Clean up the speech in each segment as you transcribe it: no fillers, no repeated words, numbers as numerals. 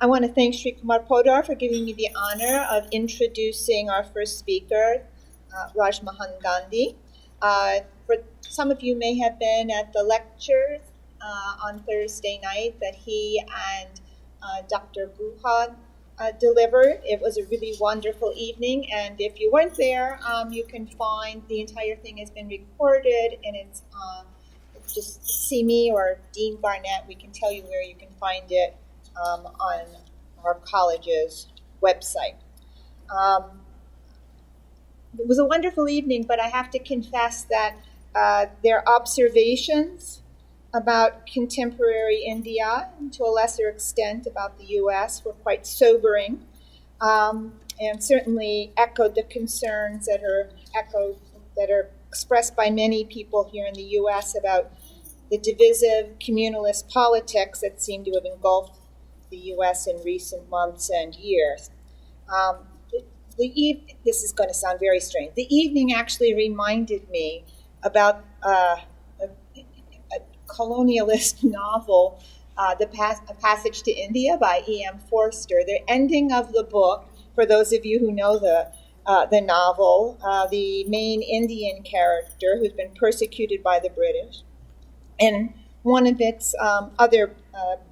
I want to thank Shrikumar Poddar for giving me the honor of introducing our first speaker, Rajmahan Gandhi. For some of you may have been at the lectures on Thursday night that he and Dr. Guha delivered. It was a really wonderful evening, and if you weren't there, you can find the entire thing has been recorded, and it's just see me or Dean Barnett. We can tell you where you can find it on our college's website. It was a wonderful evening, but I have to confess that their observations about contemporary India, and to a lesser extent about the U.S., were quite sobering, and certainly echoed the concerns that are expressed by many people here in the U.S. about the divisive communalist politics that seem to have engulfed the U.S. in recent months and years. This is going to sound very strange. The evening actually reminded me about a colonialist novel, A Passage to India by E.M. Forster. The ending of the book, for those of you who know the novel, the main Indian character who's been persecuted by the British, and one of its other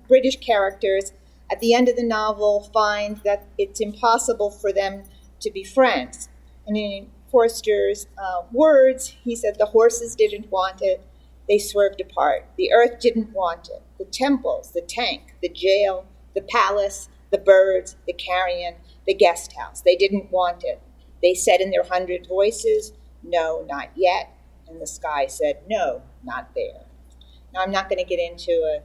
British characters at the end of the novel finds that it's impossible for them to be friends. And in Forster's words, he said the horses didn't want it, they swerved apart. The earth didn't want it. The temples, the tank, the jail, the palace, the birds, the carrion, the guest house, they didn't want it. They said in their 100 voices, no, not yet. And the sky said, no, not there. Now, I'm not going to get into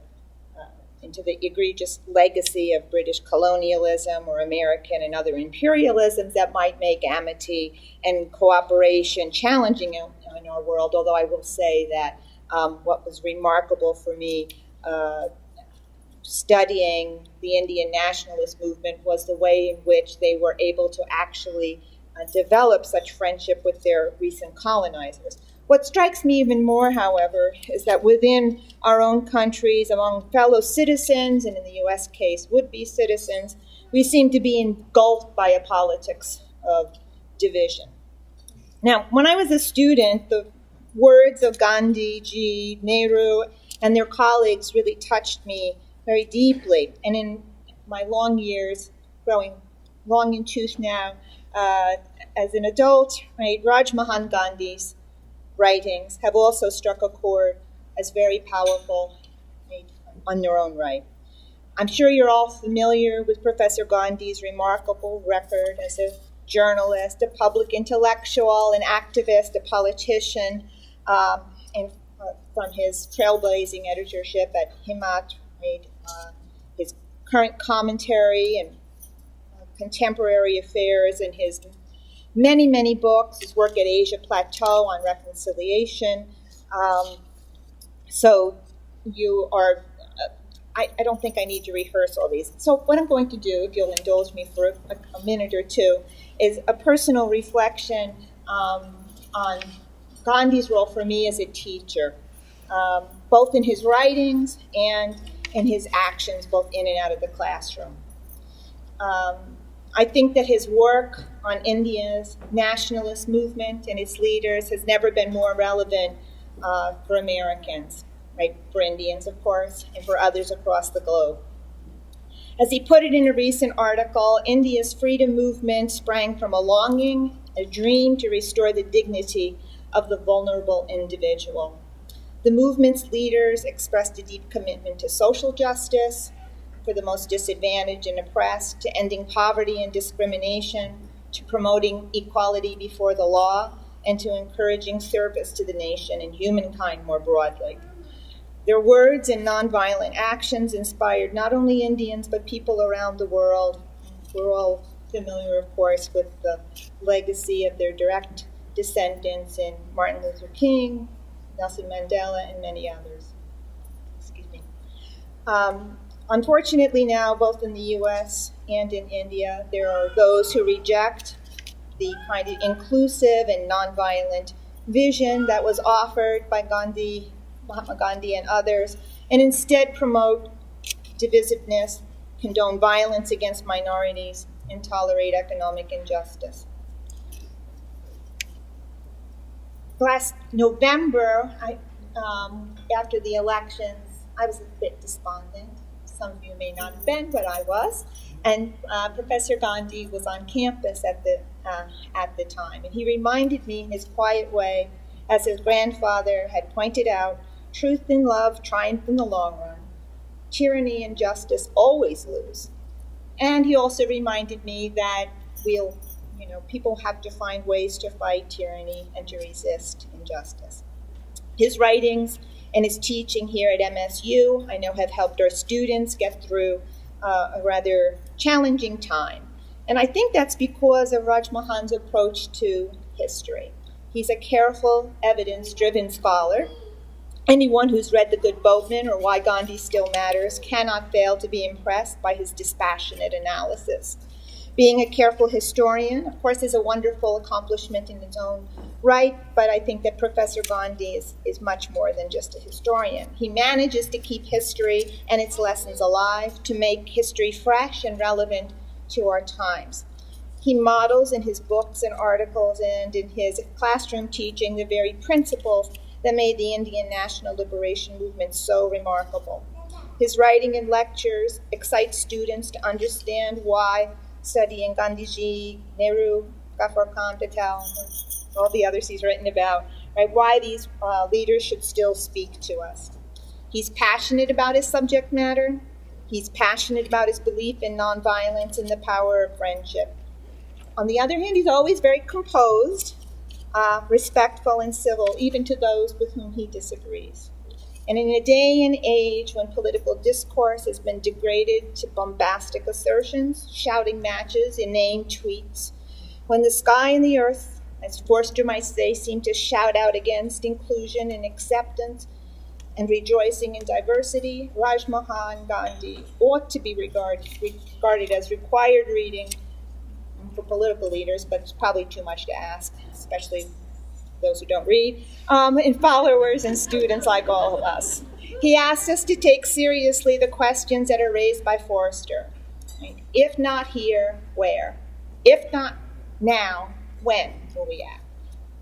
the egregious legacy of British colonialism or American and other imperialisms that might make amity and cooperation challenging in our world, although I will say that what was remarkable for me studying the Indian nationalist movement was the way in which they were able to actually develop such friendship with their recent colonizers. What strikes me even more, however, is that within our own countries, among fellow citizens, and in the U.S. case, would-be citizens, we seem to be engulfed by a politics of division. Now, when I was a student, the words of Gandhi, Ji, Nehru, and their colleagues really touched me very deeply. And in my long years, growing long in tooth now, as an adult, right, Rajmahan Gandhi's writings have also struck a chord as very powerful on their own right. I'm sure you're all familiar with Professor Gandhi's remarkable record as a journalist, a public intellectual, an activist, a politician, and from his trailblazing editorship at Himat, his current commentary and contemporary affairs, and his many, many books, his work at Asia Plateau on reconciliation. So you are, I don't think I need to rehearse all these. So what I'm going to do, if you'll indulge me for a minute or two, is a personal reflection on Gandhi's role for me as a teacher, both in his writings and in his actions, both in and out of the classroom. I think that his work on India's nationalist movement and its leaders has never been more relevant for Americans, right? For Indians, of course, and for others across the globe. As he put it in a recent article, India's freedom movement sprang from a longing, a dream to restore the dignity of the vulnerable individual. The movement's leaders expressed a deep commitment to social justice, for the most disadvantaged and oppressed, to ending poverty and discrimination, to promoting equality before the law, and to encouraging service to the nation and humankind more broadly. Their words and nonviolent actions inspired not only Indians, but people around the world. We're all familiar, of course, with the legacy of their direct descendants in Martin Luther King, Nelson Mandela, and many others. Excuse me. Unfortunately now, both in the U.S. and in India, there are those who reject the kind of inclusive and nonviolent vision that was offered by Gandhi, Mahatma Gandhi, and others, and instead promote divisiveness, condone violence against minorities, and tolerate economic injustice. Last November, after the elections, I was a bit despondent. Some of you may not have been, but I was. And Professor Gandhi was on campus at the time, and he reminded me in his quiet way, as his grandfather had pointed out, truth and love triumph in the long run. Tyranny and justice always lose. And he also reminded me that people have to find ways to fight tyranny and to resist injustice. His writings and his teaching here at MSU, I know, have helped our students get through a rather challenging time. And I think that's because of Rajmahan's approach to history. He's a careful, evidence-driven scholar. Anyone who's read The Good Boatman or Why Gandhi Still Matters cannot fail to be impressed by his dispassionate analysis. Being a careful historian, of course, is a wonderful accomplishment in its own right, but I think that Professor Gandhi is much more than just a historian. He manages to keep history and its lessons alive, to make history fresh and relevant to our times. He models in his books and articles and in his classroom teaching the very principles that made the Indian national liberation movement so remarkable. His writing and lectures excite students to understand why studying Gandhiji, Nehru, Ghaffar Khan Patel, all the others he's written about, right? Why these leaders should still speak to us. He's passionate about his subject matter. He's passionate about his belief in nonviolence and the power of friendship. On the other hand, he's always very composed, respectful and civil, even to those with whom he disagrees. And in a day and age when political discourse has been degraded to bombastic assertions, shouting matches, inane tweets, when the sky and the earth, as Forster might say, seem to shout out against inclusion and acceptance and rejoicing in diversity, Rajmahan Gandhi ought to be regarded as required reading for political leaders, but it's probably too much to ask, especially those who don't read, and followers and students like all of us. He asked us to take seriously the questions that are raised by Forster. Right? If not here, where? If not now, when will we act?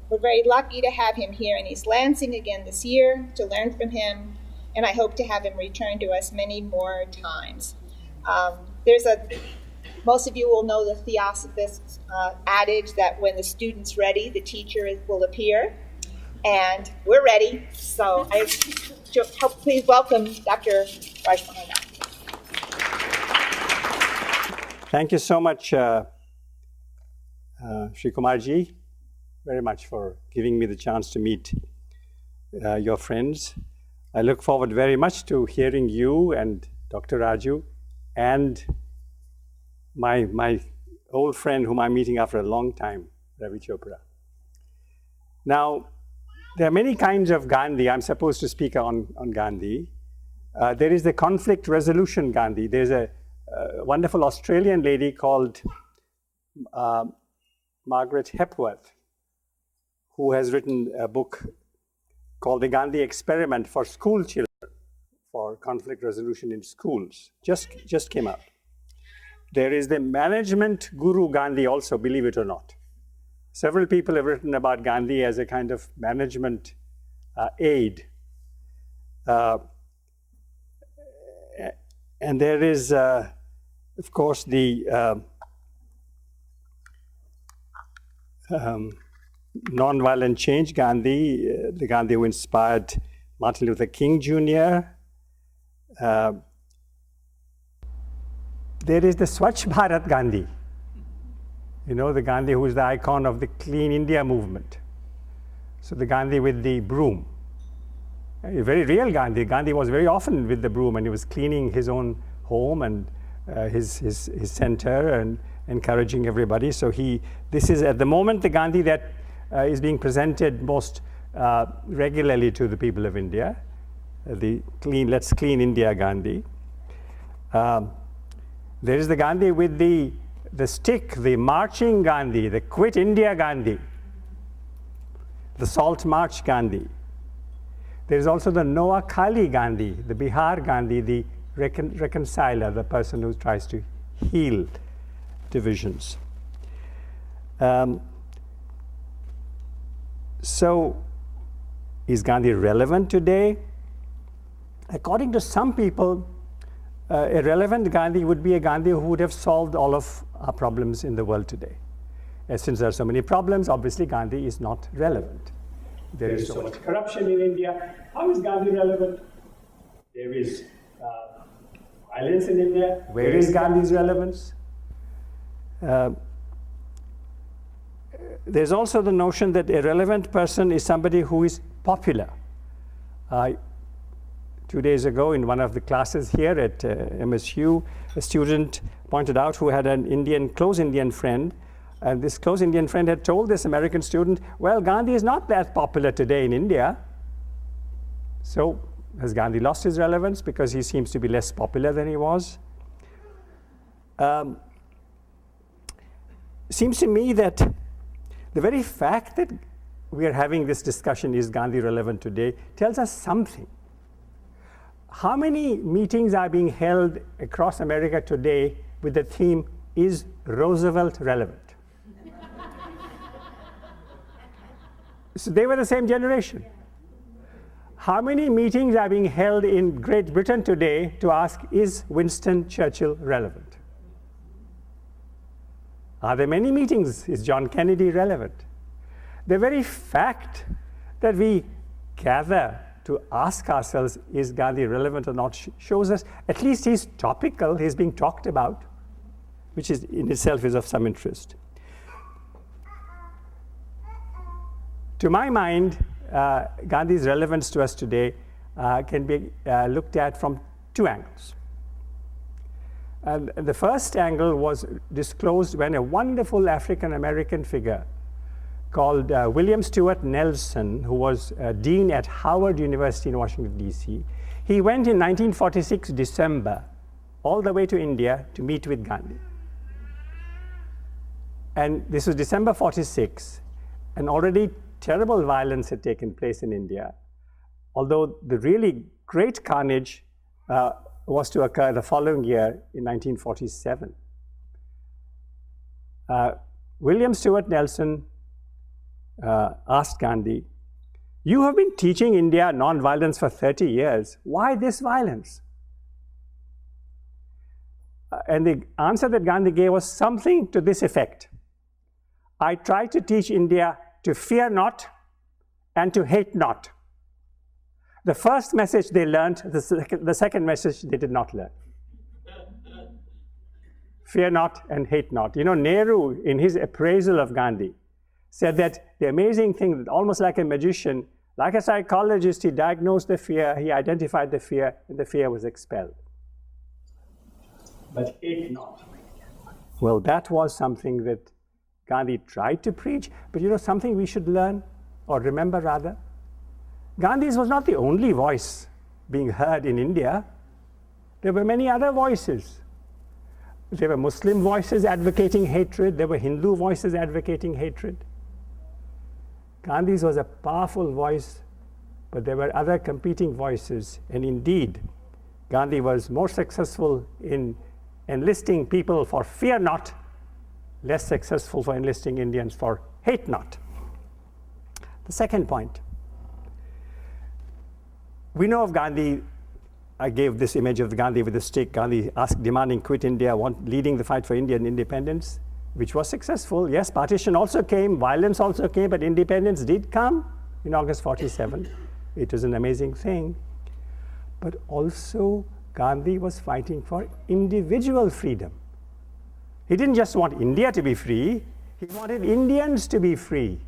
We're very lucky to have him here in East Lansing again this year to learn from him, and I hope to have him return to us many more times. Most of you will know the Theosophist adage that when the student's ready, the teacher will appear. And we're ready. So I hope please welcome Dr. Rajmahan. Thank you so much, Shrikumarji, very much for giving me the chance to meet your friends. I look forward very much to hearing you and Dr. Raju and my old friend whom I'm meeting after a long time, Ravi Chopra. Now, there are many kinds of Gandhi. I'm supposed to speak on Gandhi. There is the conflict resolution Gandhi. There's a wonderful Australian lady called Margaret Hepworth, who has written a book called The Gandhi Experiment for School Children, for conflict resolution in schools. Just came out. There is the management guru Gandhi also, believe it or not. Several people have written about Gandhi as a kind of management aid. And there is, of course, the nonviolent change Gandhi, the Gandhi who inspired Martin Luther King Jr. There is the Swachh Bharat Gandhi, the Gandhi who is the icon of the Clean India movement. So the Gandhi with the broom, a very real Gandhi. Gandhi was very often with the broom, and he was cleaning his own home and his center and encouraging everybody. So this is at the moment the Gandhi that is being presented most regularly to the people of India, the Let's Clean India Gandhi. There is the Gandhi with the stick, the marching Gandhi, the Quit India Gandhi, the Salt March Gandhi. There is also the Noakhali Gandhi, the Bihar Gandhi, the reconciler, the person who tries to heal divisions. So, is Gandhi relevant today? According to some people, a relevant Gandhi would be a Gandhi who would have solved all of our problems in the world today. And since there are so many problems, obviously Gandhi is not relevant. There is so much corruption in India. How is Gandhi relevant? There is violence in India. Where is Gandhi's relevance? There's also the notion that a relevant person is somebody who is popular. 2 days ago in one of the classes here at MSU, a student pointed out who had an close Indian friend, and this close Indian friend had told this American student, well, Gandhi is not that popular today in India. So has Gandhi lost his relevance because he seems to be less popular than he was? Seems to me that the very fact that we are having this discussion, is Gandhi relevant today, tells us something. How many meetings are being held across America today with the theme, is Roosevelt relevant? So they were the same generation. How many meetings are being held in Great Britain today to ask, is Winston Churchill relevant? Are there many meetings? Is John Kennedy relevant? The very fact that we gather to ask ourselves, is Gandhi relevant or not, shows us at least he's topical, he's being talked about, which is in itself is of some interest. To my mind, Gandhi's relevance to us today can be looked at from two angles. And the first angle was disclosed when a wonderful African-American figure called William Stewart Nelson, who was dean at Howard University in Washington, D.C. He went in 1946 December all the way to India to meet with Gandhi. And this was December 46, and already terrible violence had taken place in India, although the really great carnage was to occur the following year in 1947. William Stewart Nelson asked Gandhi, you have been teaching India non-violence for 30 years. Why this violence? And the answer that Gandhi gave was something to this effect. I try to teach India to fear not and to hate not. The first message they learned, the second message they did not learn. Fear not and hate not. You know, Nehru, in his appraisal of Gandhi, said that the amazing thing, that almost like a magician, like a psychologist, he diagnosed the fear, he identified the fear, and the fear was expelled. But hate not. Well, that was something that Gandhi tried to preach, but you know something we should learn, or remember rather? Gandhi's was not the only voice being heard in India. There were many other voices. There were Muslim voices advocating hatred, there were Hindu voices advocating hatred. Gandhi's was a powerful voice, but there were other competing voices, and indeed, Gandhi was more successful in enlisting people for fear not, less successful for enlisting Indians for hate not. The second point. We know of Gandhi, I gave this image of Gandhi with the stick. Gandhi demanding quit India, leading the fight for Indian independence, which was successful. Yes, partition also came, violence also came, but independence did come in August 47. It was an amazing thing. But also, Gandhi was fighting for individual freedom. He didn't just want India to be free, he wanted Indians to be free,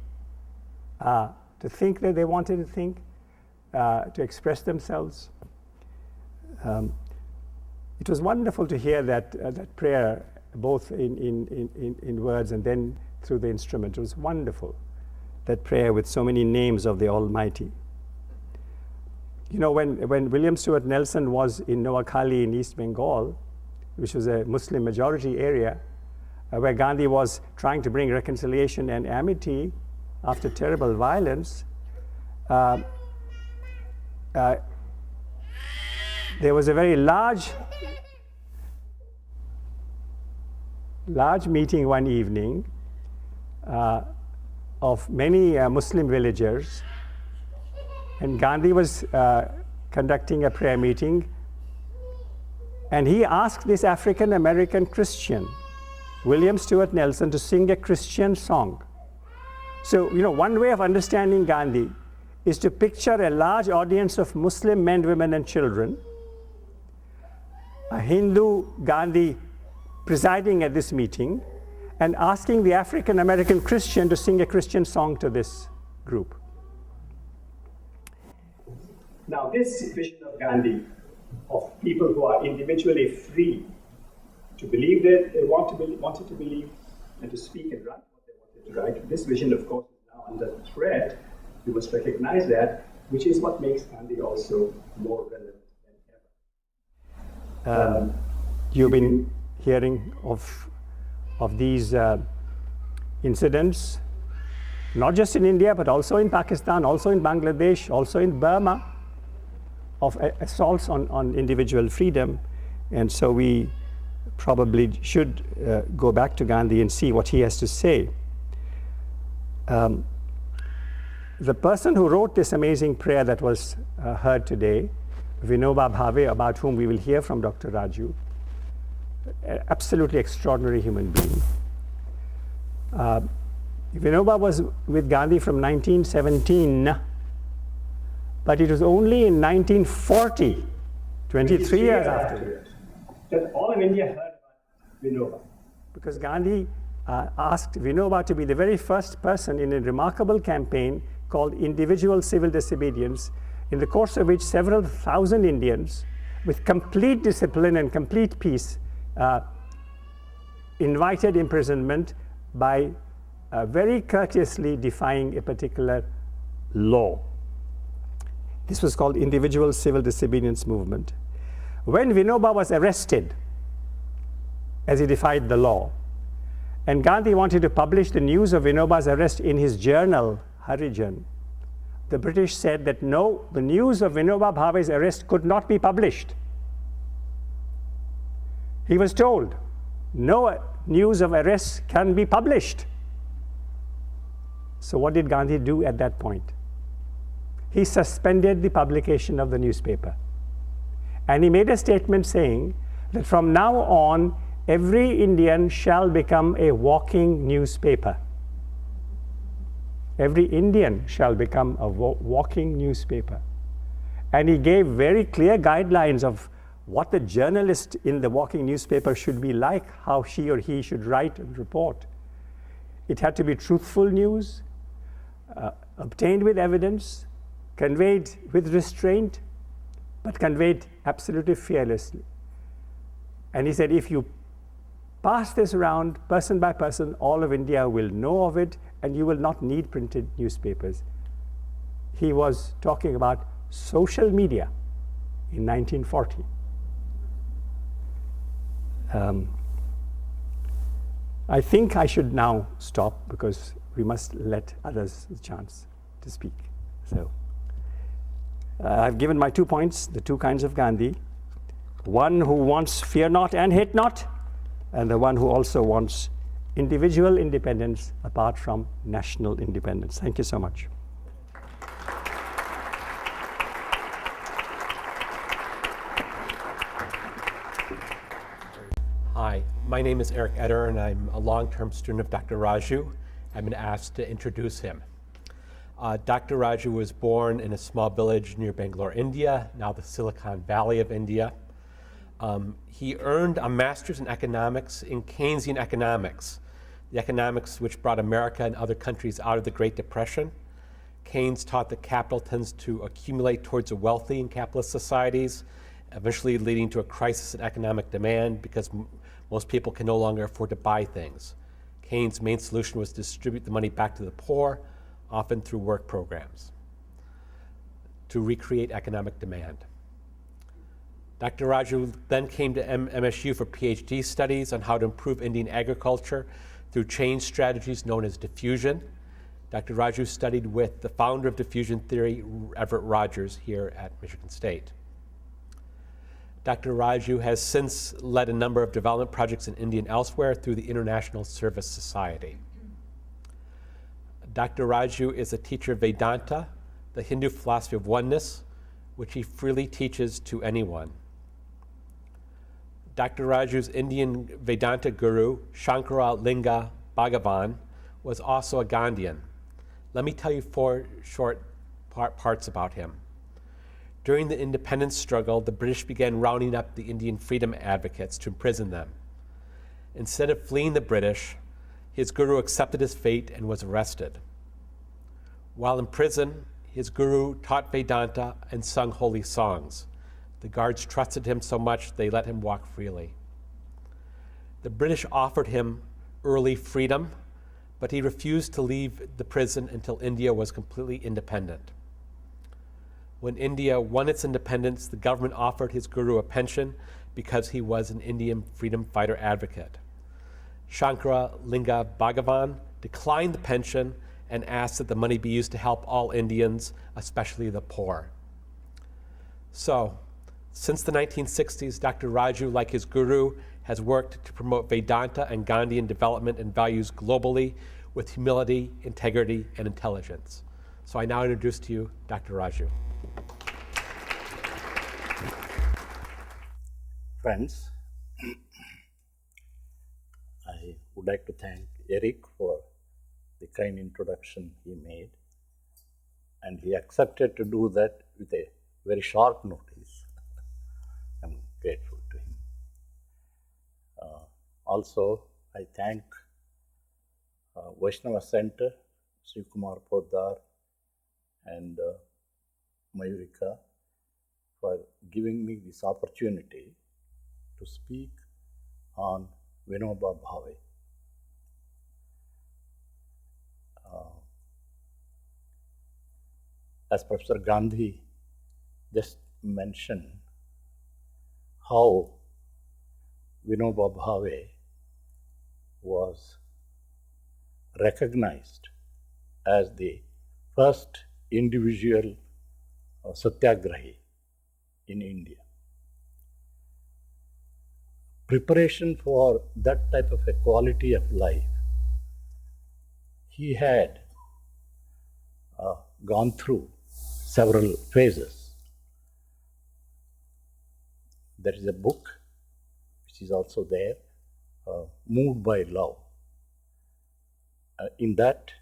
to think that they wanted to think, to express themselves. It was wonderful to hear that prayer, both in words and then through the instrument. It was wonderful, that prayer with so many names of the Almighty. You know, when William Stewart Nelson was in Noakhali in East Bengal, which was a Muslim majority area, where Gandhi was trying to bring reconciliation and amity after terrible there was a very large meeting one evening of many Muslim villagers, and Gandhi was conducting a prayer meeting, and he asked this African American Christian, William Stewart Nelson, to sing a Christian song. So, one way of understanding Gandhi is to picture a large audience of Muslim men, women, and children, a Hindu Gandhi presiding at this meeting, and asking the African American Christian to sing a Christian song to this group. Now, this vision of Gandhi, of people who are individually free to believe that they wanted to believe, and to speak and write what they wanted to write, this vision, of course, is now under threat. We must recognize that, which is what makes Gandhi also more relevant than ever. You've been hearing of these incidents, not just in India, but also in Pakistan, also in Bangladesh, also in Burma, of assaults on individual freedom. And so we probably should go back to Gandhi and see what he has to say. The person who wrote this amazing prayer that was heard today, Vinoba Bhave, about whom we will hear from Dr. Raju, an absolutely extraordinary human being. Vinoba was with Gandhi from 1917, but it was only in 1940, 23 years after, that all of India heard about Vinoba. Because Gandhi asked Vinoba to be the very first person in a remarkable campaign called Individual Civil Disobedience, in the course of which several thousand Indians, with complete discipline and complete peace, invited imprisonment by very courteously defying a particular law. This was called Individual Civil Disobedience Movement. When Vinoba was arrested, as he defied the law, and Gandhi wanted to publish the news of Vinoba's arrest in his journal, Harijan, the British said that no, the news of Vinoba Bhave's arrest could not be published. He was told, no news of arrest can be published. So what did Gandhi do at that point? He suspended the publication of the newspaper. And he made a statement saying that from now on, every Indian shall become a walking newspaper. Every Indian shall become a walking newspaper. And he gave very clear guidelines of what the journalist in the walking newspaper should be like, how she or he should write and report. It had to be truthful news, obtained with evidence, conveyed with restraint, but conveyed absolutely fearlessly. And he said, if you pass this around person by person, all of India will know of it, and you will not need printed newspapers. He was talking about social media in 1940. I think I should now stop because we must let others the chance to speak. So I've given my 2 points, the 2 kinds of Gandhi. One who wants fear not and hate not, and the one who also wants individual independence apart from national independence. Thank you so much. Hi, my name is Eric Eder, and I'm a long-term student of Dr. Raju. I've been asked to introduce him. Dr. Raju was born in a small village near Bangalore, India, now the Silicon Valley of India. He earned a master's in economics in Keynesian economics, the economics which brought America and other countries out of the Great Depression. Keynes taught that capital tends to accumulate towards the wealthy in capitalist societies, eventually leading to a crisis in economic demand because most people can no longer afford to buy things. Keynes' main solution was to distribute the money back to the poor, often through work programs, to recreate economic demand. Dr. Raju then came to MSU for PhD studies on how to improve Indian agriculture through change strategies known as diffusion. Dr. Raju studied with the founder of diffusion theory, Everett Rogers, here at Michigan State. Dr. Raju has since led a number of development projects in India and elsewhere through the International Service Society. Dr. Raju is a teacher of Vedanta, the Hindu philosophy of oneness, which he freely teaches to anyone. Dr. Raju's Indian Vedanta guru, Shankara Linga Bhagavan, was also a Gandhian. Let me tell you 4 short parts about him. During the independence struggle, the British began rounding up the Indian freedom advocates to imprison them. Instead of fleeing the British, his guru accepted his fate and was arrested. While in prison, his guru taught Vedanta and sung holy songs. The guards trusted him so much they let him walk freely. The British offered him early freedom, but he refused to leave the prison until India was completely independent. When India won its independence, the government offered his guru a pension because he was an Indian freedom fighter advocate. Shankara Linga Bhagavan declined the pension and asked that the money be used to help all Indians, especially the poor. So, since the 1960s, Dr. Raju, like his guru, has worked to promote Vedanta and Gandhian development and values globally with humility, integrity, and intelligence. So I now introduce to you Dr. Raju. Friends, I would like to thank Eric for the kind introduction he made, and he accepted to do that with a very short notice. I'm grateful to him. Also, I thank Vaishnava Center, Shrikumar, Poddar, and Mayurika for giving me this opportunity to speak on Vinoba Bhave. As Professor Gandhi just mentioned, how Vinoba Bhave was recognized as the first individual satyagrahi in India. Preparation for that type of a quality of life, he had gone through several phases. There is a book which is also there, Moved by Love. In that,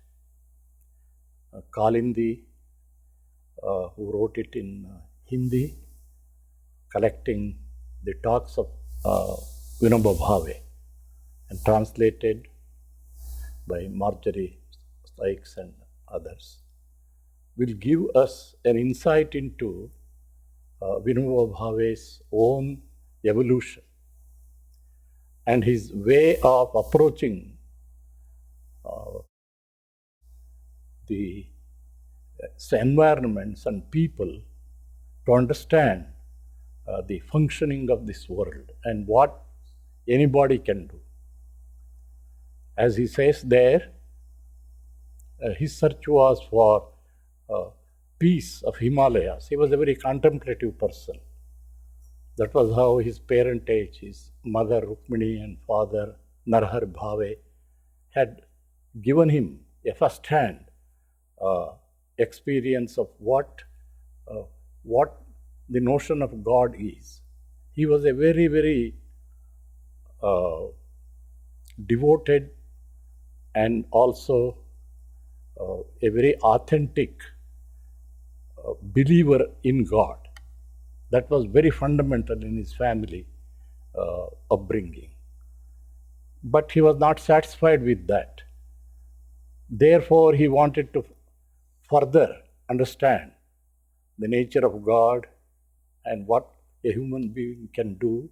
Kalindi, who wrote it in Hindi, collecting the talks of Vinoba Bhave and translated by Marjorie Sykes and others, will give us an insight into Vinoba Bhave's own evolution and his way of approaching the environments and people to understand the functioning of this world and what anybody can do. As he says there, his search was for peace of Himalayas. He was a very contemplative person. That was how his parentage, his mother Rukmini and father Narhar Bhave, had given him a first-hand experience of what the notion of God is. He was a very, very devoted and also a very authentic believer in God. That was very fundamental in his family upbringing. But he was not satisfied with that. Therefore, he wanted to further understand the nature of God and what a human being can do.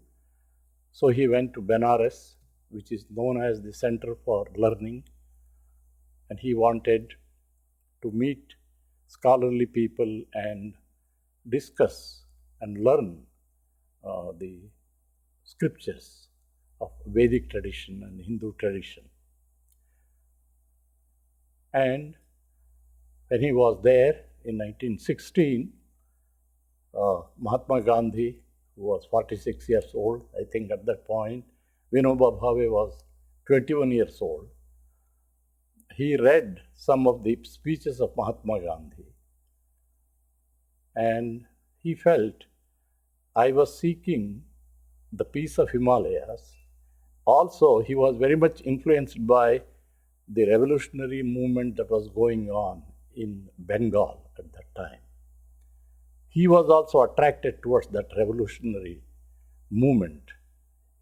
So he went to Benares, which is known as the Center for Learning, and he wanted to meet scholarly people and discuss and learn the scriptures of Vedic tradition and Hindu tradition. And when he was there in 1916, Mahatma Gandhi, who was 46 years old, I think at that point. Vinoba Bhave was 21 years old. He read some of the speeches of Mahatma Gandhi, and he felt, I was seeking the peace of Himalayas. Also, he was very much influenced by the revolutionary movement that was going on in Bengal at that time. He was also attracted towards that revolutionary movement.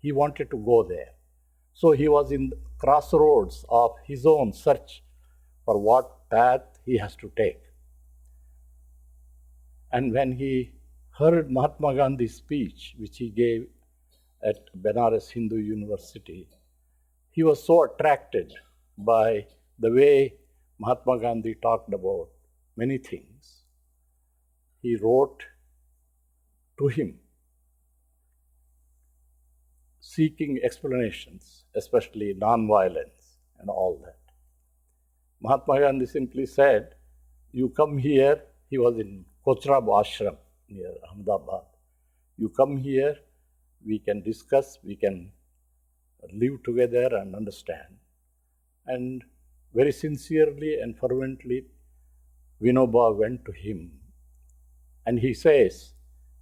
He wanted to go there. So he was in the crossroads of his own search for what path he has to take. And when he heard Mahatma Gandhi's speech, which he gave at Benares Hindu University, he was so attracted by the way Mahatma Gandhi talked about many things. He wrote to him, seeking explanations, especially non-violence and all that. Mahatma Gandhi simply said, you come here, he was in Kochrab Ashram near Ahmedabad. You come here, we can discuss, we can live together and understand. And very sincerely and fervently, Vinoba went to him. And he says,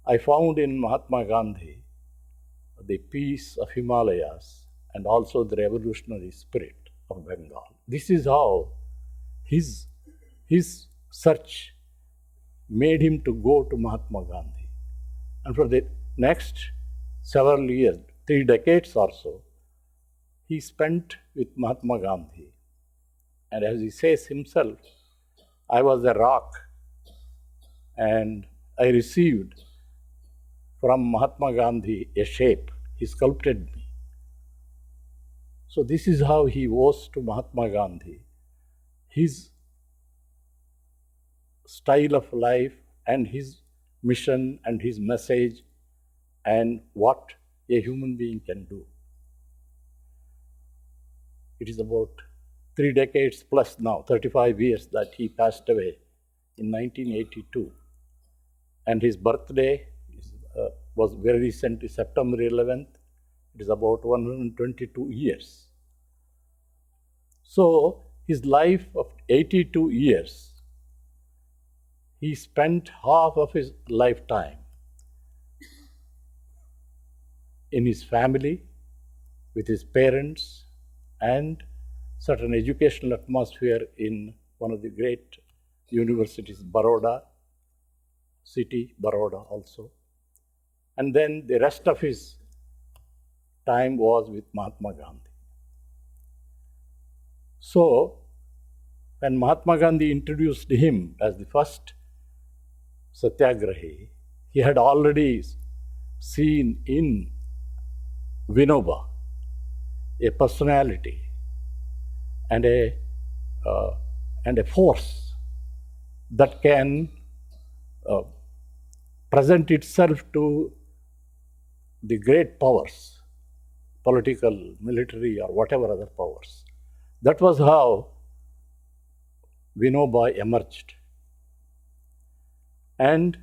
I found in Mahatma Gandhi the peace of Himalayas and also the revolutionary spirit of Bengal. This is how his search made him to go to Mahatma Gandhi. And for the next several years, 3 decades or so, he spent with Mahatma Gandhi. And as he says himself, I was a rock and I received from Mahatma Gandhi a shape. He sculpted me. So this is how he owes to Mahatma Gandhi his style of life and his mission and his message and what a human being can do. It is about 3 decades plus now, 35 years that he passed away in 1982. And his birthday was very recently, September 11th. It is about 122 years. So his life of 82 years, he spent half of his lifetime in his family, with his parents, and certain educational atmosphere in one of the great universities, Baroda city, Baroda also. And then the rest of his time was with Mahatma Gandhi. So, when Mahatma Gandhi introduced him as the first Satyagrahi, he had already seen in Vinoba a personality and a force that can present itself to the great powers, political, military, or whatever other powers. That was how Vinoba emerged. And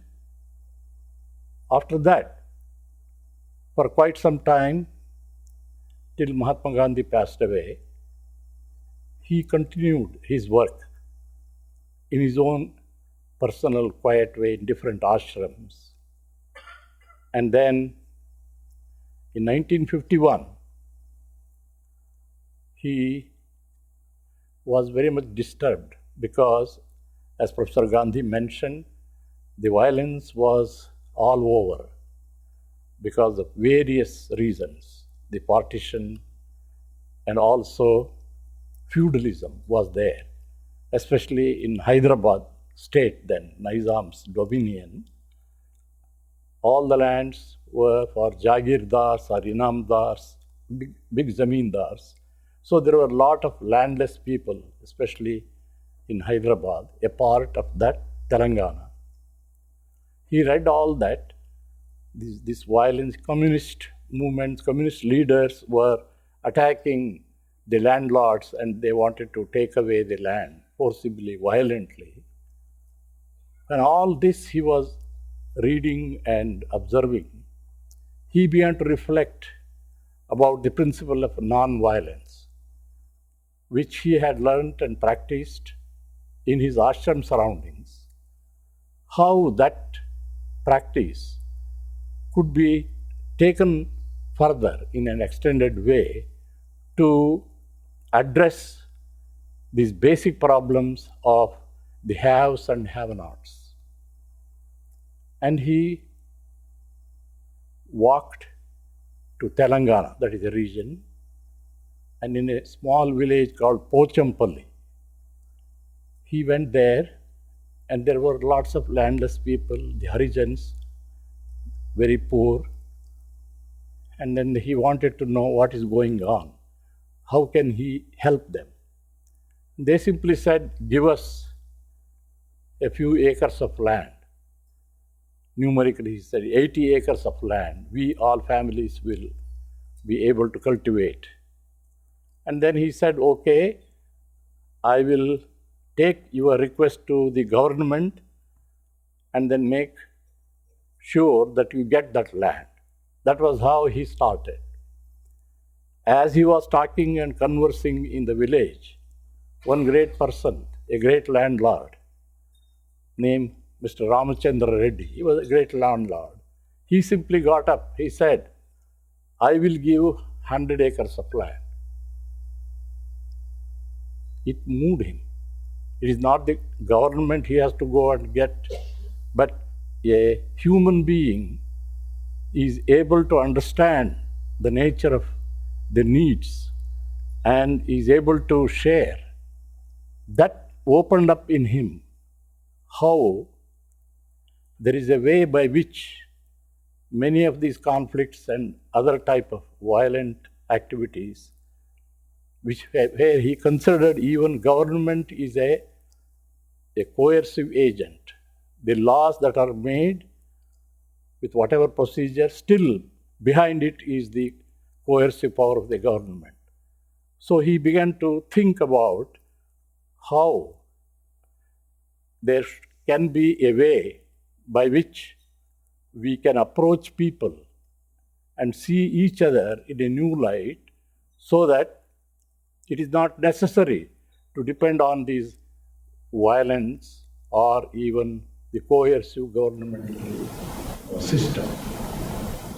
after that, for quite some time, till Mahatma Gandhi passed away, he continued his work in his own personal, quiet way in different ashrams. And then in 1951, he was very much disturbed because, as Professor Gandhi mentioned, the violence was all over because of various reasons. The partition and also feudalism was there, especially in Hyderabad state then, Nizam's dominion. All the lands were for Jagirdars or Inamdars, big zamindars. So there were a lot of landless people, especially in Hyderabad, a part of that Telangana. He read all that, this violence, communist movements, communist leaders were attacking the landlords and they wanted to take away the land forcibly, violently. And all this he was reading and observing. he began to reflect about the principle of non-violence, which he had learnt and practiced in his ashram surroundings, how that practice could be taken further in an extended way to address these basic problems of the haves and have-nots. And he walked to Telangana, that is a region, and in a small village called Pochampalli. He went there, and there were lots of landless people, the Harijans, very poor. And then he wanted to know what is going on. How can he help them? They simply said, give us a few acres of land. Numerically, he said, 80 acres of land. We, all families, will be able to cultivate. And then he said, okay, I will take your request to the government and then make sure that you get that land. That was how he started. As he was talking and conversing in the village, one great person, a great landlord named Mr. Ramachandra Reddy, he was a great landlord. He simply got up. He said, I will give 100 acres of land. It moved him. It is not the government he has to go and get, but a human being is able to understand the nature of the needs and is able to share. That opened up in him how there is a way by which many of these conflicts and other type of violent activities, where he considered even government is a coercive agent. The laws that are made with whatever procedure, still behind it is the coercive power of the government. So he began to think about how there can be a way by which we can approach people and see each other in a new light, so that it is not necessary to depend on these violence or even the coercive governmental system.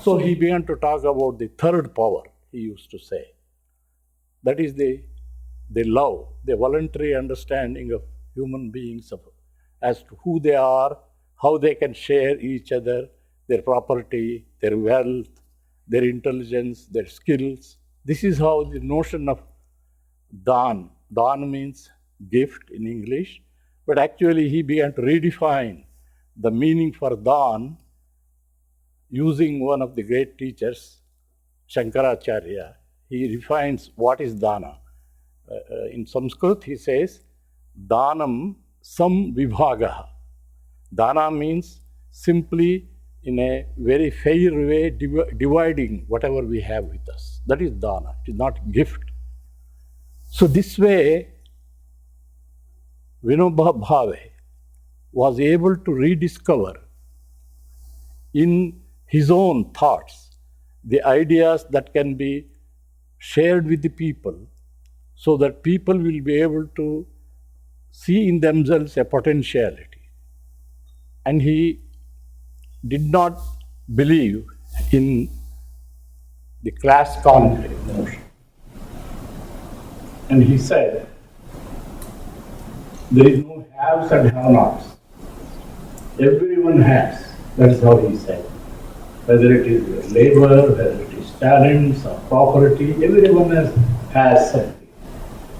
So he began to talk about the third power, he used to say. That is the love, the voluntary understanding of human beings as to who they are, how they can share each other, their property, their wealth, their intelligence, their skills. This is how the notion of dan means gift in English, but actually he began to redefine the meaning for dan using one of the great teachers, Shankaracharya. He defines what is dana. In Sanskrit, he says, danam samvibhagaha. Dana means simply in a very fair way dividing whatever we have with us. That is dana. It is not gift. So this way, Vinoba Bhave was able to rediscover in his own thoughts the ideas that can be shared with the people, so that people will be able to see in themselves a potentiality. And he did not believe in the class conflict notion. And he said, there is no haves and have-nots. Everyone has. That's how he said. Whether it is labor, whether it is talents or property, everyone has something.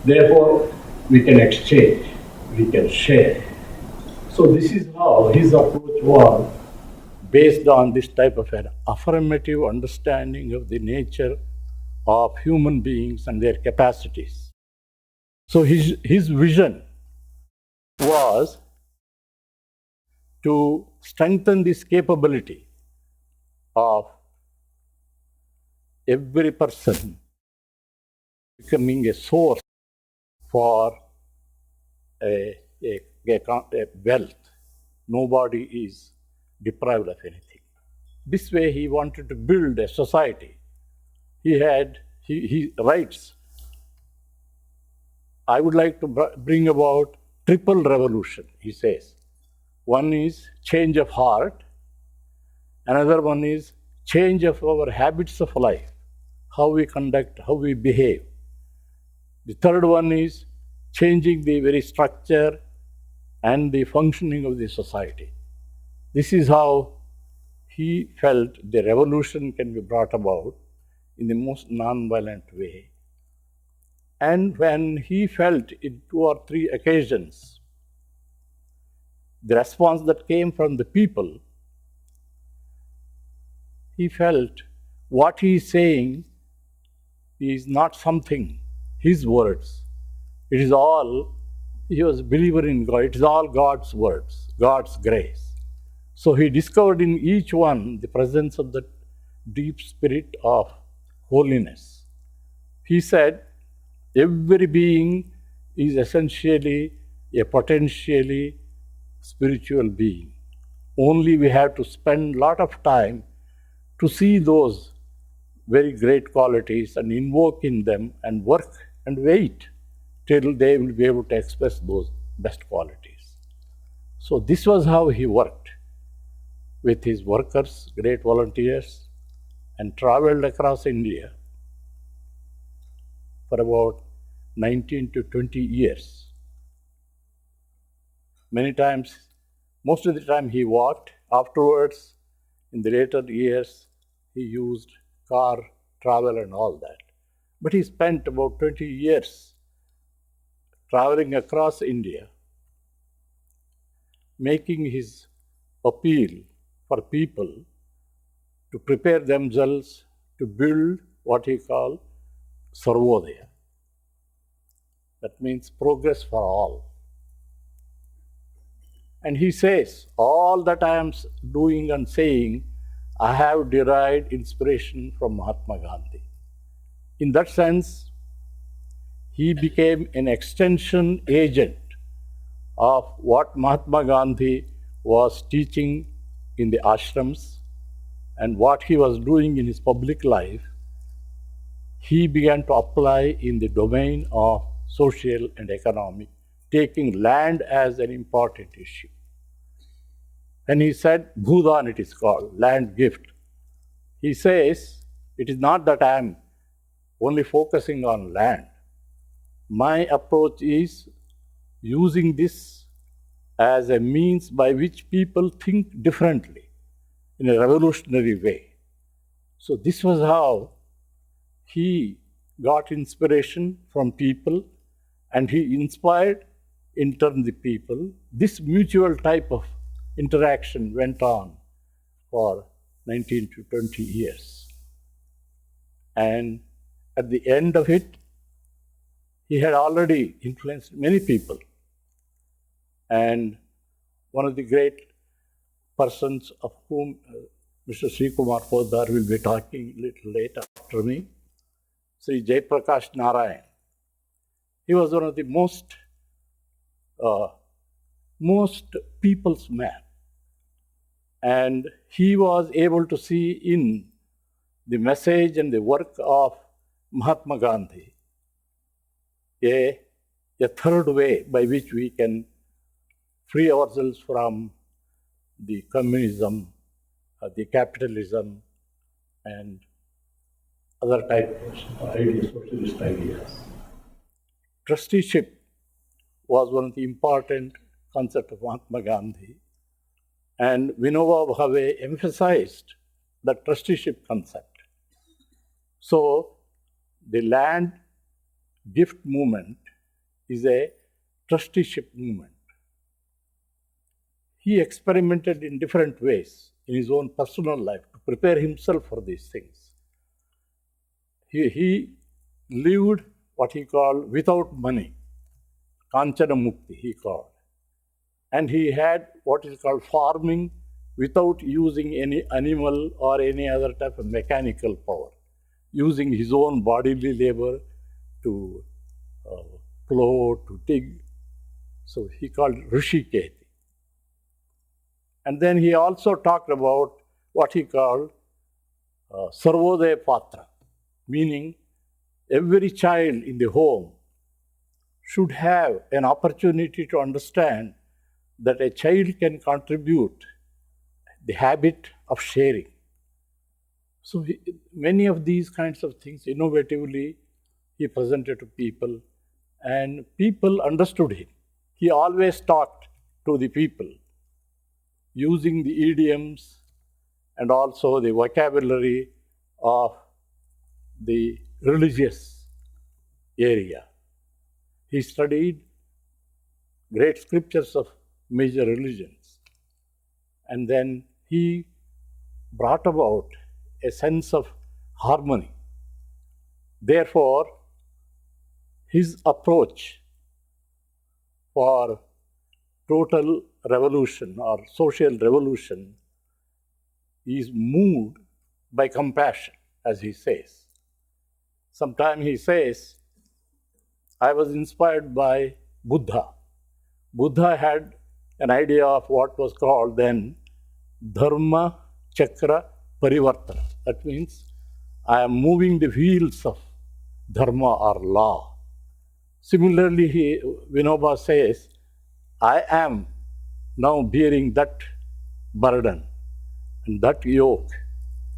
Therefore, we can exchange, we can share. So this is how his approach was, based on this type of an affirmative understanding of the nature of human beings and their capacities. So his vision was to strengthen this capability of every person becoming a source for a wealth. Nobody is deprived of anything. This way he wanted to build a society. He writes, I would like to bring about triple revolution, he says. One is change of heart, another one is change of our habits of life, how we conduct, how we behave. The third one is changing the very structure and the functioning of the society. This is how he felt the revolution can be brought about in the most non-violent way. And when he felt in 2 or 3 occasions the response that came from the people, he felt what he is saying is not something, his words. It is all, he was a believer in God, it is all God's words, God's grace. So he discovered in each one the presence of the deep spirit of holiness. He said, every being is essentially a potentially spiritual being. Only we have to spend a lot of time to see those very great qualities and invoke in them and work and wait till they will be able to express those best qualities. So this was how he worked with his workers, great volunteers, and traveled across India for about 19 to 20 years. Many times, most of the time he walked. Afterwards, in the later years, he used car travel and all that. But he spent about 20 years traveling across India, making his appeal for people to prepare themselves to build what he called Sarvodaya. That means progress for all. And he says, all that I am doing and saying, I have derived inspiration from Mahatma Gandhi. In that sense, he became an extension agent of what Mahatma Gandhi was teaching in the ashrams and what he was doing in his public life. He began to apply in the domain of social and economic, taking land as an important issue. And he said, Bhudan it is called, land gift. He says, it is not that I am only focusing on land. My approach is using this as a means by which people think differently in a revolutionary way. So this was how he got inspiration from people, and he inspired in turn the people. This mutual type of interaction went on for 19 to 20 years. And at the end of it, he had already influenced many people. And one of the great persons of whom Mr. Srikumar Poddar will be talking a little later after me, Sri Jayaprakash Narayan. He was one of the most people's man. And he was able to see in the message and the work of Mahatma Gandhi a third way by which we can free ourselves from the communism, the capitalism, and other types of ideas, socialist ideas. Trusteeship was one of the important concepts of Mahatma Gandhi, and Vinoba Bhave emphasized the trusteeship concept. So, the land gift movement is a trusteeship movement. He experimented in different ways in his own personal life to prepare himself for these things. He lived what he called without money, Kanchana Mukti he called. And he had what is called farming without using any animal or any other type of mechanical power, using his own bodily labor to plow, to dig. So he called Rishi Keti. And then he also talked about what he called Sarvodaya Patra, meaning every child in the home should have an opportunity to understand that a child can contribute the habit of sharing. So many of these kinds of things innovatively he presented to people, and people understood him. He always talked to the people using the idioms and also the vocabulary of the religious area. He studied great scriptures of major religions, and then he brought about a sense of harmony. Therefore, his approach for total revolution or social revolution is moved by compassion, as he says. Sometimes he says, I was inspired by Buddha. Buddha had an idea of what was called then Dharma Chakra Parivartana. That means I am moving the wheels of Dharma or law. Similarly, Vinoba says, I am now bearing that burden and that yoke,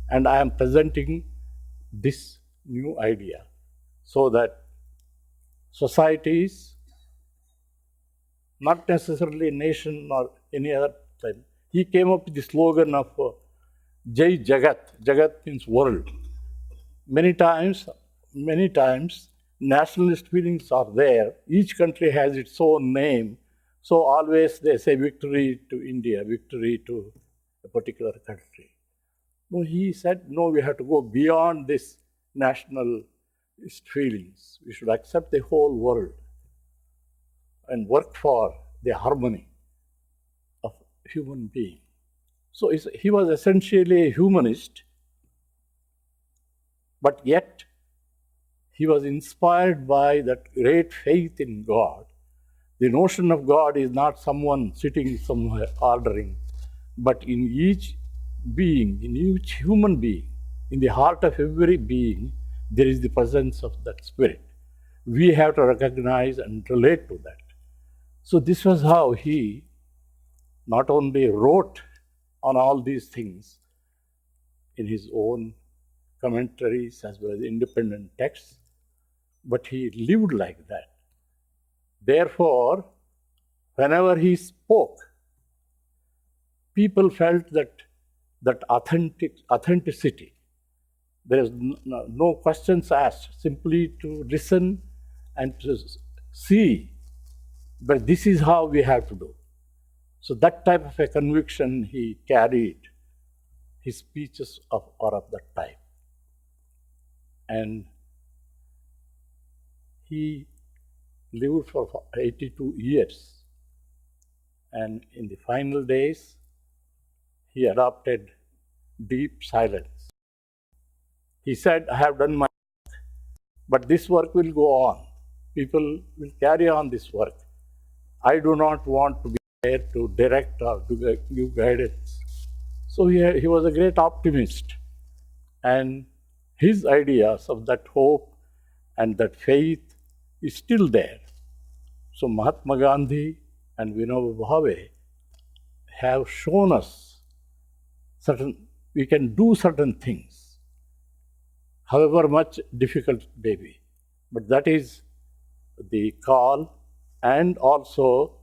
and I am presenting this new idea so that societies, not necessarily a nation or any other time, he came up with the slogan of Jai Jagat. Jagat means world. Many times, nationalist feelings are there. Each country has its own name. So always they say victory to India, victory to a particular country. No, he said, no, we have to go beyond this nationalist feelings. We should accept the whole world and work for the harmony of human being. So he was essentially a humanist, but yet he was inspired by that great faith in God. The notion of God is not someone sitting somewhere ordering, but in each being, in each human being, in the heart of every being, there is the presence of that spirit. We have to recognize and relate to that. So this was how he not only wrote on all these things in his own commentaries as well as independent texts, but he lived like that. Therefore, whenever he spoke, people felt that authenticity. There is no questions asked, simply to listen and to see, but this is how we have to do. So that type of a conviction he carried, his speeches are of that type. And he lived for 82 years. And in the final days, he adopted deep silence. He said, I have done my work, but this work will go on. People will carry on this work. I do not want to be there to direct or to give guidance. So he was a great optimist. And his ideas of that hope and that faith is still there. So Mahatma Gandhi and Vinoba Bhave have shown us we can do certain things, however much difficult it may be. But that is the call and also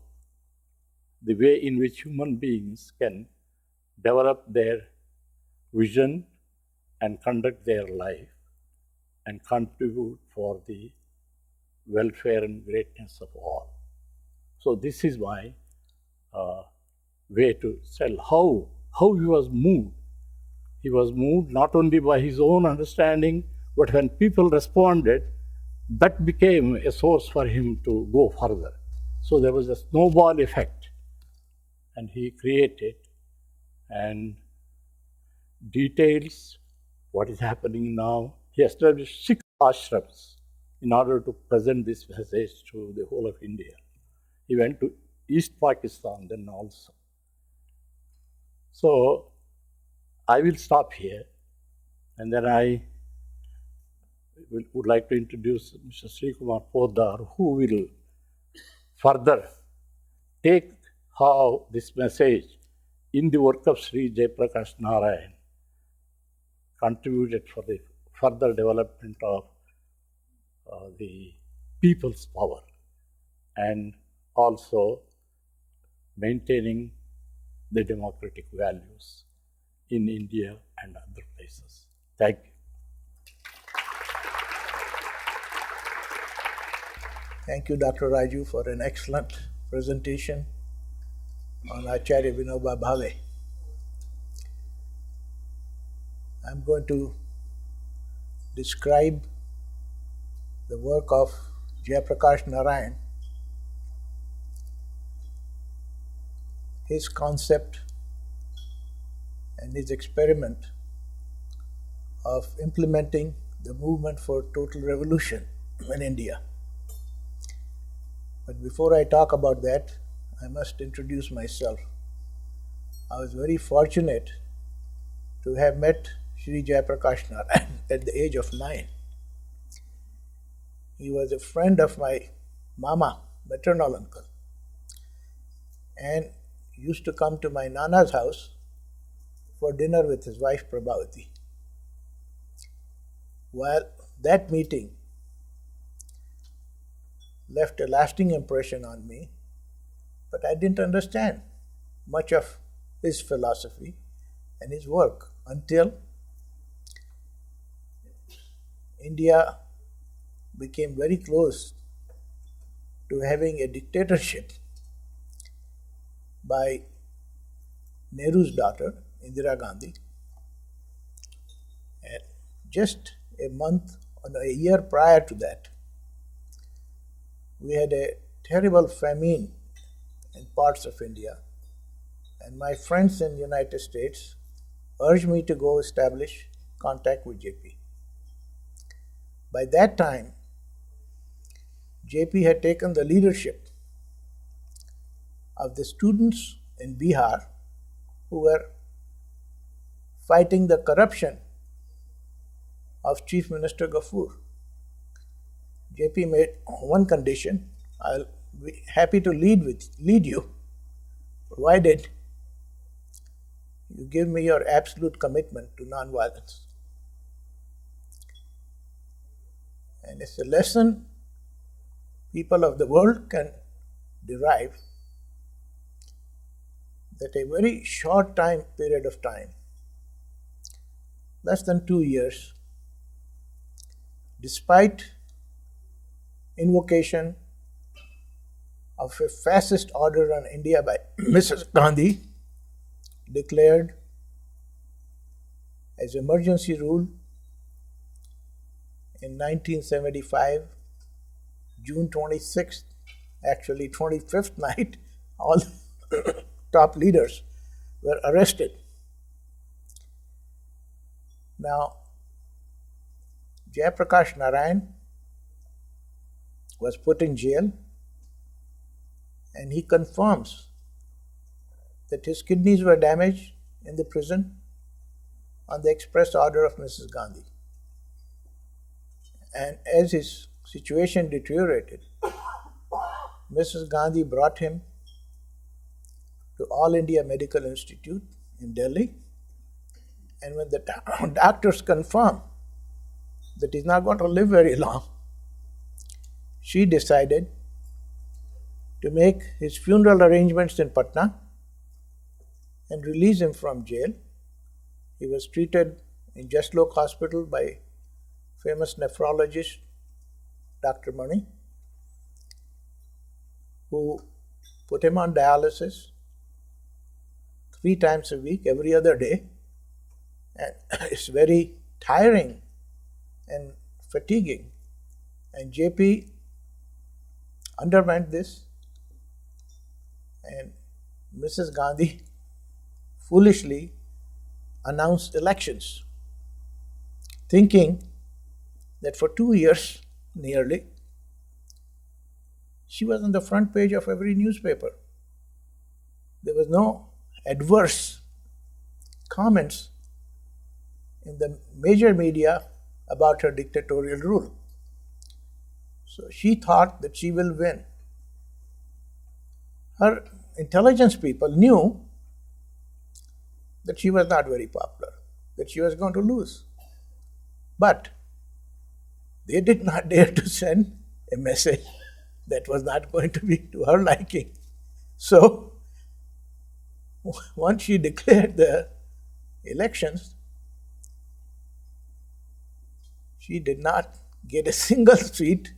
the way in which human beings can develop their vision and conduct their life and contribute for the welfare and greatness of all. So this is my way to tell how he was moved. He was moved not only by his own understanding, but when people responded, that became a source for him to go further. So there was a snowball effect, and he created and details what is happening now. He established 6 ashrams in order to present this message to the whole of India. He went to East Pakistan then also. So I will stop here, and then I would like to introduce Mr. Shrikumar Poddar, who will further take how this message in the work of Sri Jayaprakash Narayan contributed for the further development of the people's power and also maintaining the democratic values in India and other places. Thank you. Thank you, Dr. Raju, for an excellent presentation on Acharya Vinoba Bhave. I'm going to describe the work of Jayaprakash Narayan, his concept and his experiment of implementing the movement for total revolution in India. But before I talk about that, I must introduce myself. I was very fortunate to have met Sri Jayaprakash Narayan at the age of 9. He was a friend of my mama, maternal uncle, and used to come to my Nana's house for dinner with his wife Prabhavati. While that meeting left a lasting impression on me, but I didn't understand much of his philosophy and his work until India became very close to having a dictatorship by Nehru's daughter, Indira Gandhi. And just a month or a year prior to that, we had a terrible famine in parts of India, and my friends in the United States urged me to go establish contact with JP. By that time, JP had taken the leadership of the students in Bihar who were fighting the corruption of Chief Minister Ghaffur. JP made one condition: I'll be happy to lead you, provided you give me your absolute commitment to nonviolence. And it's a lesson people of the world can derive that a very short period of time, less than 2 years, despite invocation of a fascist order on India by Mrs. Gandhi, declared as emergency rule in 1975, June 26th, actually 25th night, all top leaders were arrested. Now, Jayaprakash Narayan was put in jail, and he confirms that his kidneys were damaged in the prison on the express order of Mrs. Gandhi. And as his situation deteriorated, Mrs. Gandhi brought him to All India Medical Institute in Delhi, and when the doctors confirmed that he's not going to live very long, she decided to make his funeral arrangements in Patna and release him from jail. He was treated in Jaslok Hospital by famous nephrologist Dr. Mani, who put him on dialysis 3 times a week, every other day. And it's very tiring and fatiguing. And JP underwent this, and Mrs. Gandhi foolishly announced elections, thinking that for 2 years nearly, she was on the front page of every newspaper. There was no adverse comments in the major media about her dictatorial rule. So she thought that she will win. Her intelligence people knew that she was not very popular, that she was going to lose. But they did not dare to send a message that was not going to be to her liking. So once she declared the elections, she did not get a single seat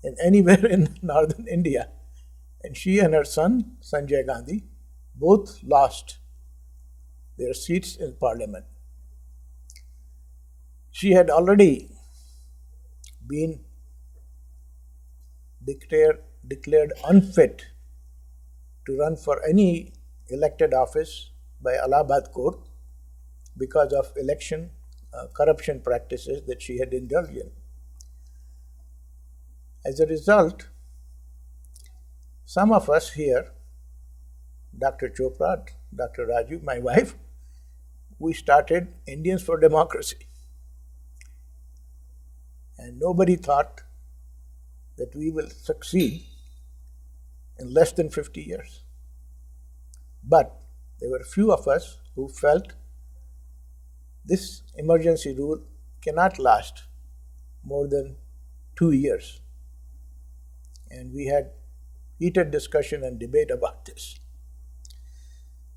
in anywhere in northern India. And she and her son, Sanjay Gandhi, both lost their seats in parliament. She had already been declared unfit to run for any elected office by Allahabad court because of election corruption practices that she had indulged in. As a result, some of us here, Dr. Chopra, Dr. Raju, my wife, we started Indians for Democracy. And nobody thought that we will succeed in less than 50 years. But there were a few of us who felt this emergency rule cannot last more than 2 years. And we had heated discussion and debate about this.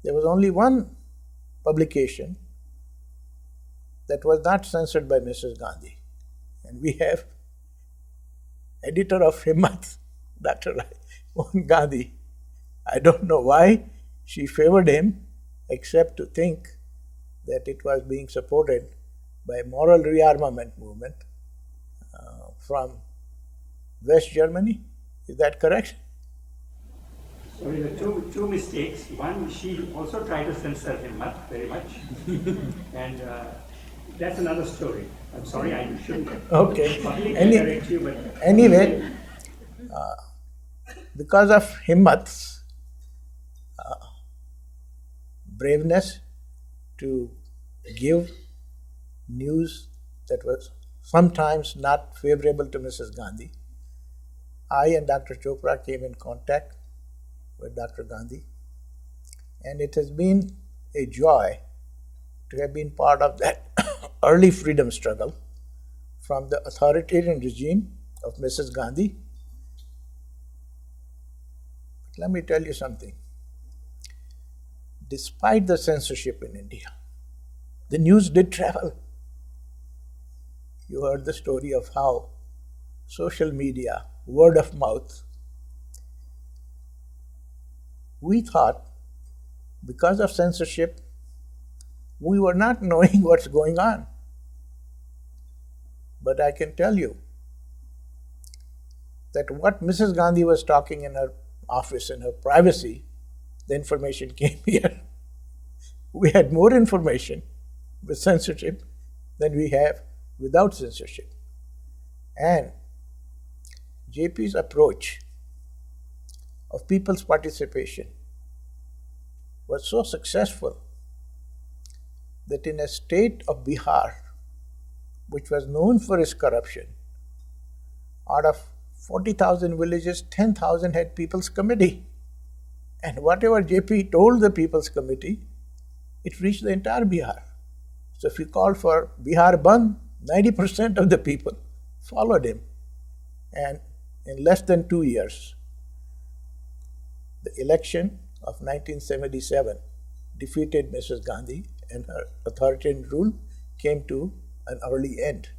There was only one publication that was not censored by Mrs. Gandhi. And we have editor of Himmat, Dr. Gandhi. I don't know why she favored him, except to think that it was being supported by a moral rearmament movement from West Germany. Is that correct? Sorry, there are two mistakes. One, she also tried to censor him very much. And that's another story. I'm sorry, I shouldn't Okay. publicly correct you, but Anyway, because of Himmat's braveness to give news that was sometimes not favorable to Mrs. Gandhi, I and Dr. Chopra came in contact with Dr. Gandhi, and it has been a joy to have been part of that early freedom struggle from the authoritarian regime of Mrs. Gandhi. But let me tell you something. Despite the censorship in India, the news did travel. You heard the story of how social media, word of mouth. We thought because of censorship, we were not knowing what's going on. But I can tell you that what Mrs. Gandhi was talking in her office, in her privacy, the information came here. We had more information with censorship than we have without censorship. And JP's approach of people's participation was so successful that in a state of Bihar, which was known for its corruption, out of 40,000 villages, 10,000 had People's Committee. And whatever JP told the People's Committee, it reached the entire Bihar. So if he called for Bihar Bandh, 90% of the people followed him. And in less than 2 years, the election of 1977 defeated Mrs. Gandhi, and her authoritarian rule came to an early end.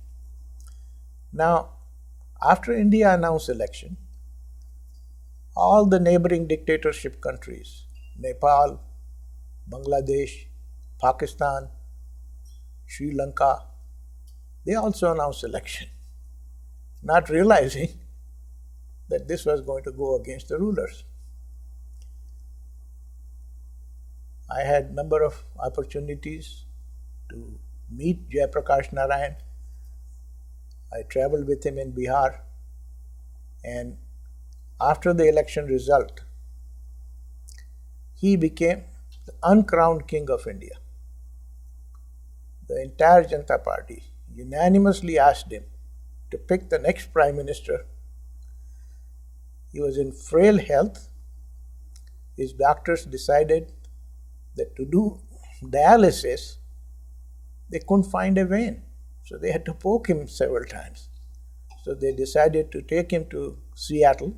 Now, after India announced election, all the neighboring dictatorship countries, Nepal, Bangladesh, Pakistan, Sri Lanka, they also announced election, not realizing that this was going to go against the rulers. I had a number of opportunities to meet Jayaprakash Narayan. I traveled with him in Bihar, and after the election result, he became the uncrowned king of India. the entire Janata Party unanimously asked him to pick the next prime minister. He was in frail health. His doctors decided that to do dialysis, they couldn't find a vein. So they had to poke him several times. So they decided to take him to Seattle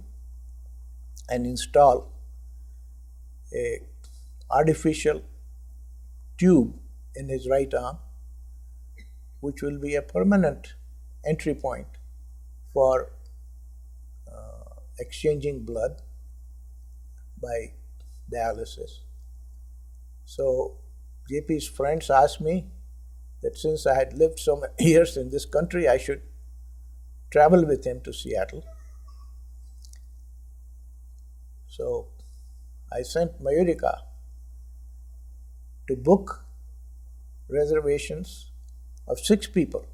and install a artificial tube in his right arm, which will be a permanent entry point for exchanging blood by dialysis. So JP's friends asked me that since I had lived so many years in this country, I should travel with him to Seattle. So I sent Mayurika to book reservations of 6 people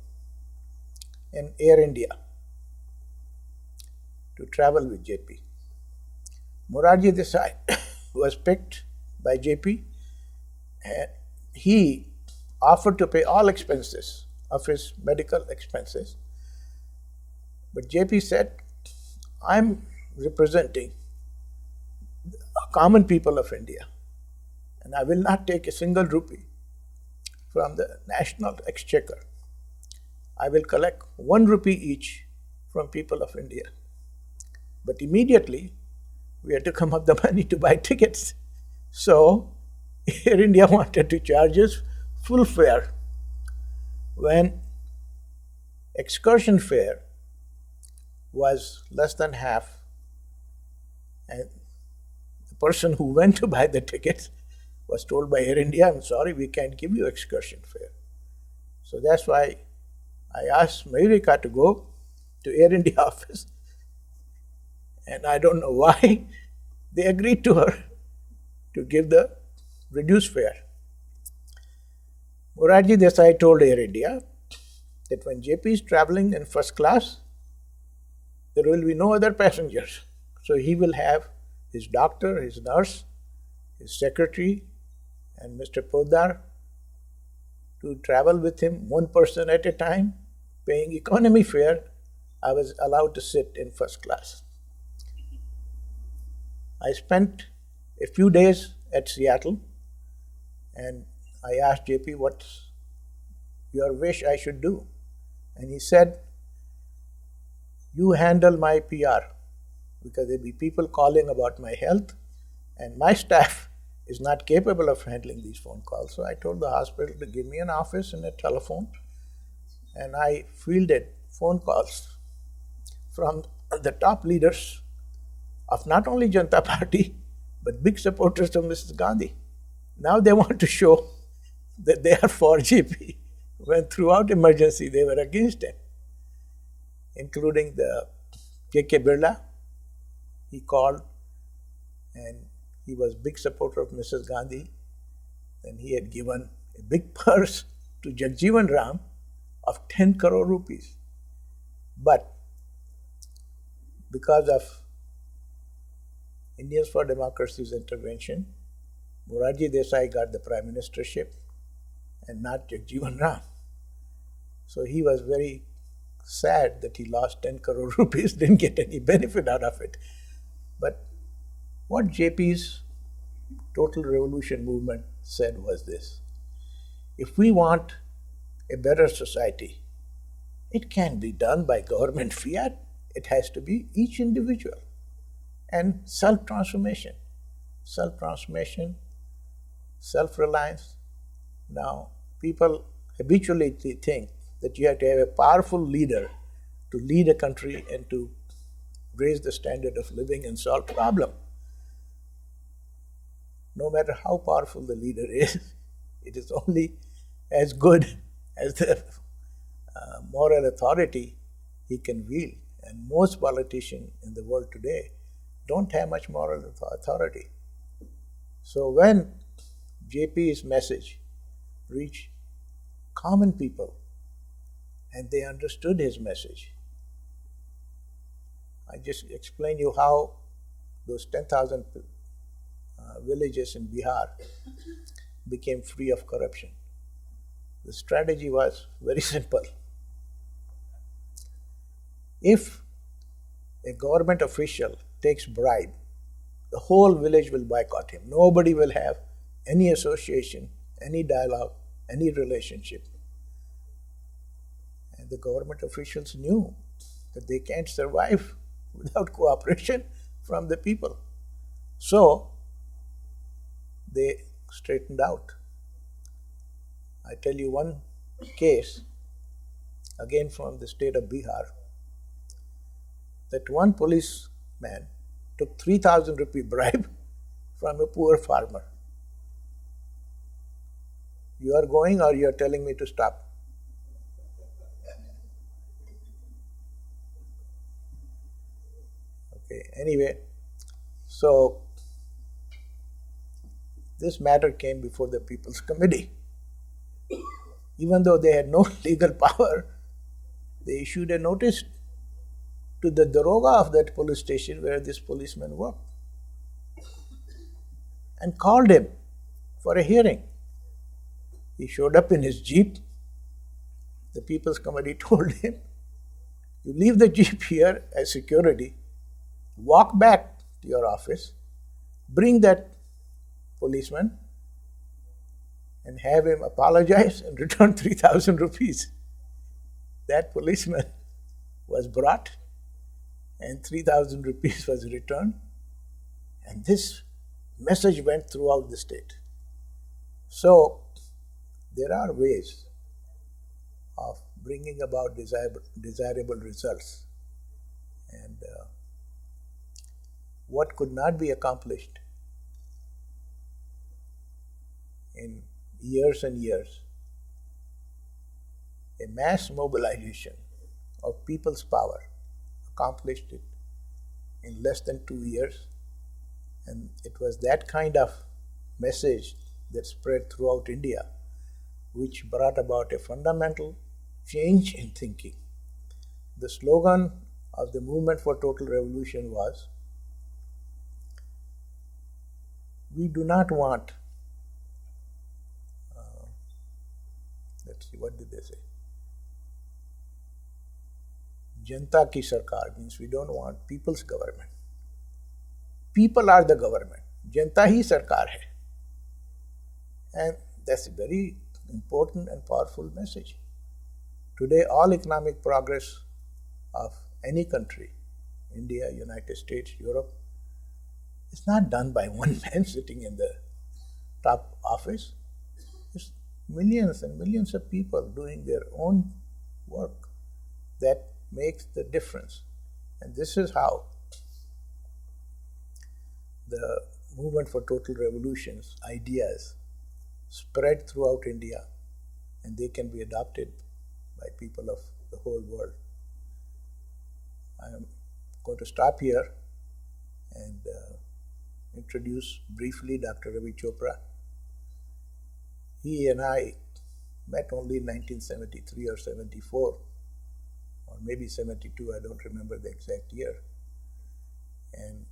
in Air India to travel with JP. Morarji Desai was picked by JP, and he offered to pay all expenses of his medical expenses. But JP said, I'm representing the common people of India, and I will not take a single rupee from the national exchequer. I will collect 1 rupee each from people of India. But immediately, we had to come up the money to buy tickets. So, Air India wanted to charge us full fare, when excursion fare was less than half, and the person who went to buy the tickets was told by Air India, I'm sorry, we can't give you excursion fare. So that's why I asked Mayurika to go to Air India office, and I don't know why they agreed to her to give the reduced fare. Morarji Desai told Air India that when JP is traveling in first class, there will be no other passengers. So he will have his doctor, his nurse, his secretary, and Mr. Poddar to travel with him, 1 person at a time, paying economy fare. I was allowed to sit in first class. I spent a few days at Seattle, and I asked JP, what's your wish I should do? And he said, you handle my PR, because there'll be people calling about my health, and my staff is not capable of handling these phone calls. So I told the hospital to give me an office and a telephone, and I fielded phone calls from the top leaders of not only Janata Party, but big supporters of Mrs. Gandhi. Now they want to show that they are for JP, when throughout emergency they were against him, including the K.K. Birla. He called, and he was big supporter of Mrs. Gandhi, and he had given a big purse to Jagjeevan Ram of 10 crore rupees. But because of Indians for Democracy's intervention, Morarji Desai got the prime ministership and not Jagjeevan Ram. So he was very sad that he lost 10 crore rupees, didn't get any benefit out of it. But what JP's Total Revolution movement said was this: if we want a better society, it can't be done by government fiat. It has to be each individual. And self-transformation, self-reliance. Now, people habitually think that you have to have a powerful leader to lead a country and to raise the standard of living and solve problems. No matter how powerful the leader is, it is only as good as the moral authority he can wield. And most politicians in the world today don't have much moral authority. So when JP's message reached common people and they understood his message, I just explained you how those 10,000 villages in Bihar became free of corruption. The strategy was very simple. If a government official takes bribe, the whole village will boycott him. Nobody will have any association, any dialogue, any relationship. And the government officials knew that they can't survive without cooperation from the people. So they straightened out. I tell you one case, again from the state of Bihar, that one policeman took 3,000 rupee bribe from a poor farmer. You are going or you are telling me to stop? Okay, anyway, so this matter came before the People's Committee. Even though they had no legal power, they issued a notice to the daroga of that police station where this policeman worked and called him for a hearing. He showed up in his jeep. The People's Committee told him, you leave the jeep here as security, walk back to your office, bring that policeman and have him apologize and return 3,000 rupees. That policeman was brought and 3,000 rupees was returned, and this message went throughout the state. So there are ways of bringing about desirable results, and what could not be accomplished in years and years, a mass mobilization of people's power accomplished it in less than 2 years, and it was that kind of message that spread throughout India which brought about a fundamental change in thinking. The slogan of the Movement for Total Revolution was, we do not want, let's see, what did they say? Janta ki sarkar, means we don't want people's government. People are the government. Janta hi sarkar hai. And that's a very important and powerful message. Today, all economic progress of any country, India, United States, Europe, is not done by one man sitting in the top office. It's millions and millions of people doing their own work that makes the difference. And this is how the Movement for Total Revolution's ideas spread throughout India, and they can be adopted by people of the whole world. I am going to stop here and introduce briefly Dr. Ravi Chopra. He and I met only in 1973 or 74, or maybe 72, I don't remember the exact year. And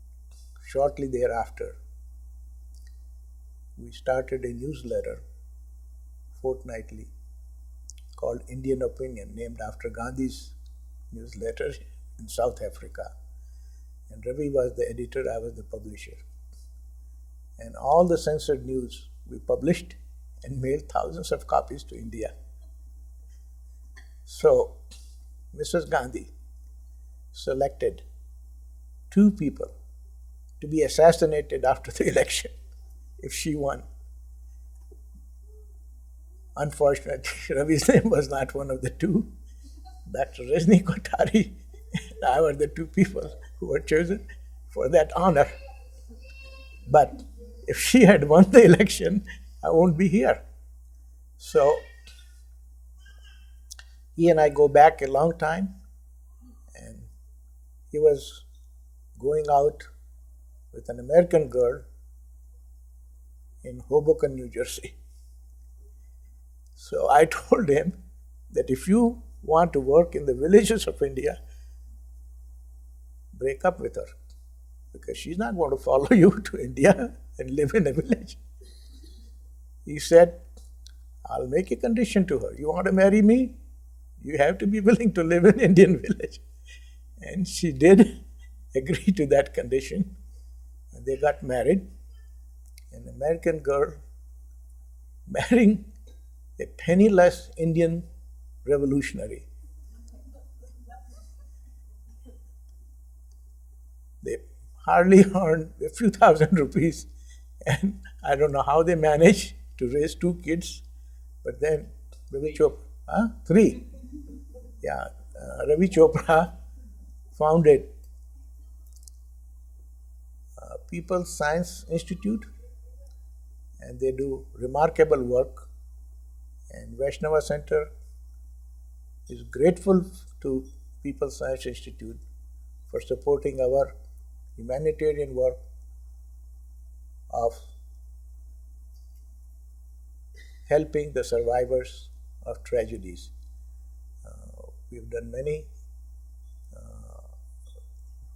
shortly thereafter, we started a newsletter fortnightly called Indian Opinion, named after Gandhi's newsletter in South Africa. And Ravi was the editor, I was the publisher. And all the censored news we published and mailed thousands of copies to India. So, Mrs. Gandhi selected 2 people to be assassinated after the election if she won. Unfortunately, Ravi's name was not one of the 2. Dr. Rajni Kothari and I were the 2 people who were chosen for that honor. But if she had won the election, I won't be here. So he and I go back a long time, and he was going out with an American girl in Hoboken, New Jersey. So I told him that if you want to work in the villages of India, break up with her, because she's not going to follow you to India and live in a village. He said, I'll make a condition to her. You want to marry me? You have to be willing to live in Indian village. And she did agree to that condition. And they got married. An American girl marrying a penniless Indian revolutionary. They hardly earned a few thousand rupees, and I don't know how they managed to raise 2 kids. But then Ravi Chopra, 3. Yeah, Ravi Chopra founded People's Science Institute, and they do remarkable work. And Vaishnava Center is grateful to People's Science Institute for supporting our humanitarian work of helping the survivors of tragedies. We've done many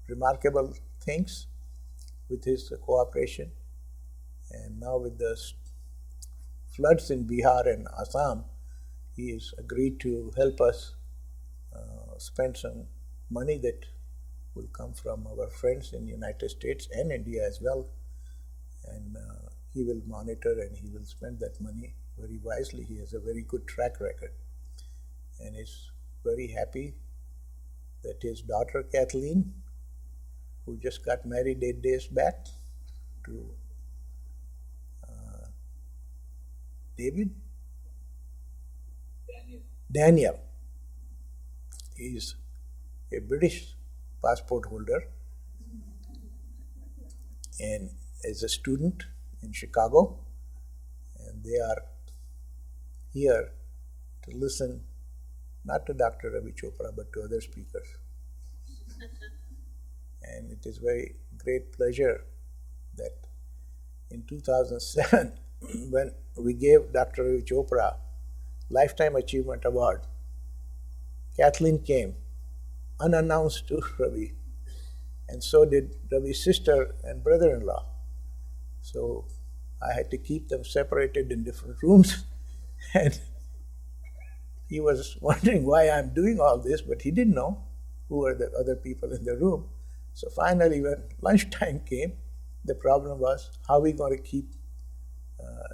remarkable things with his cooperation, and now with the floods in Bihar and Assam, he has agreed to help us spend some money that will come from our friends in the United States and India as well. And he will monitor and he will spend that money very wisely. He has a very good track record and is very happy that his daughter Kathleen, who just got married 8 days back to Daniel. He is a British passport holder and is a student in Chicago, and they are here to listen not to Dr. Ravi Chopra but to other speakers. And it is very great pleasure that in 2007, when we gave Dr. Ravi Chopra Lifetime Achievement Award, Kathleen came unannounced to Ravi, and so did Ravi's sister and brother-in-law. So I had to keep them separated in different rooms, and he was wondering why I'm doing all this, but he didn't know who were the other people in the room. So finally, when lunchtime came, the problem was how are we going to keep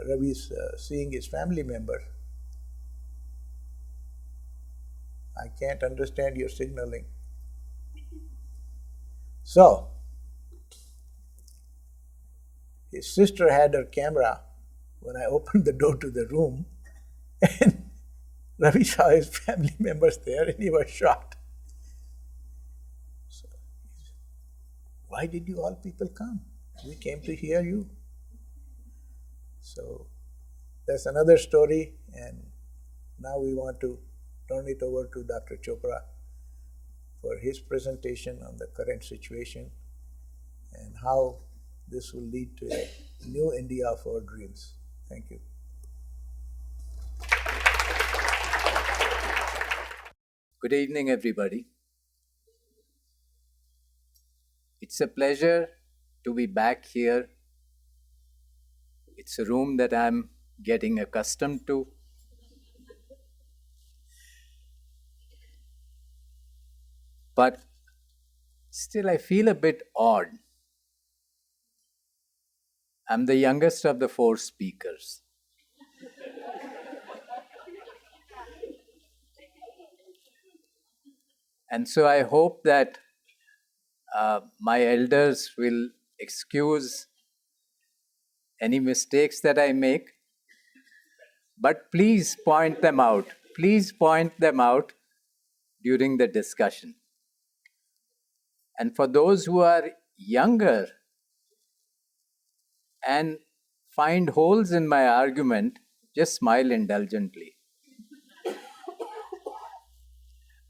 Ravi's seeing his family members. I can't understand your signaling. So, his sister had her camera when I opened the door to the room, and Ravi saw his family members there and he was shocked. So, why did you all people come? We came to hear you. So, that's another story, and now we want to turn it over to Dr. Chopra for his presentation on the current situation and how this will lead to a new India of our dreams. Thank you. Good evening, everybody. It's a pleasure to be back here. It's a room that I'm getting accustomed to. But still, I feel a bit odd. I'm the youngest of the 4 speakers. And so I hope that my elders will excuse any mistakes that I make, but please point them out. Please point them out during the discussion. And for those who are younger and find holes in my argument, just smile indulgently.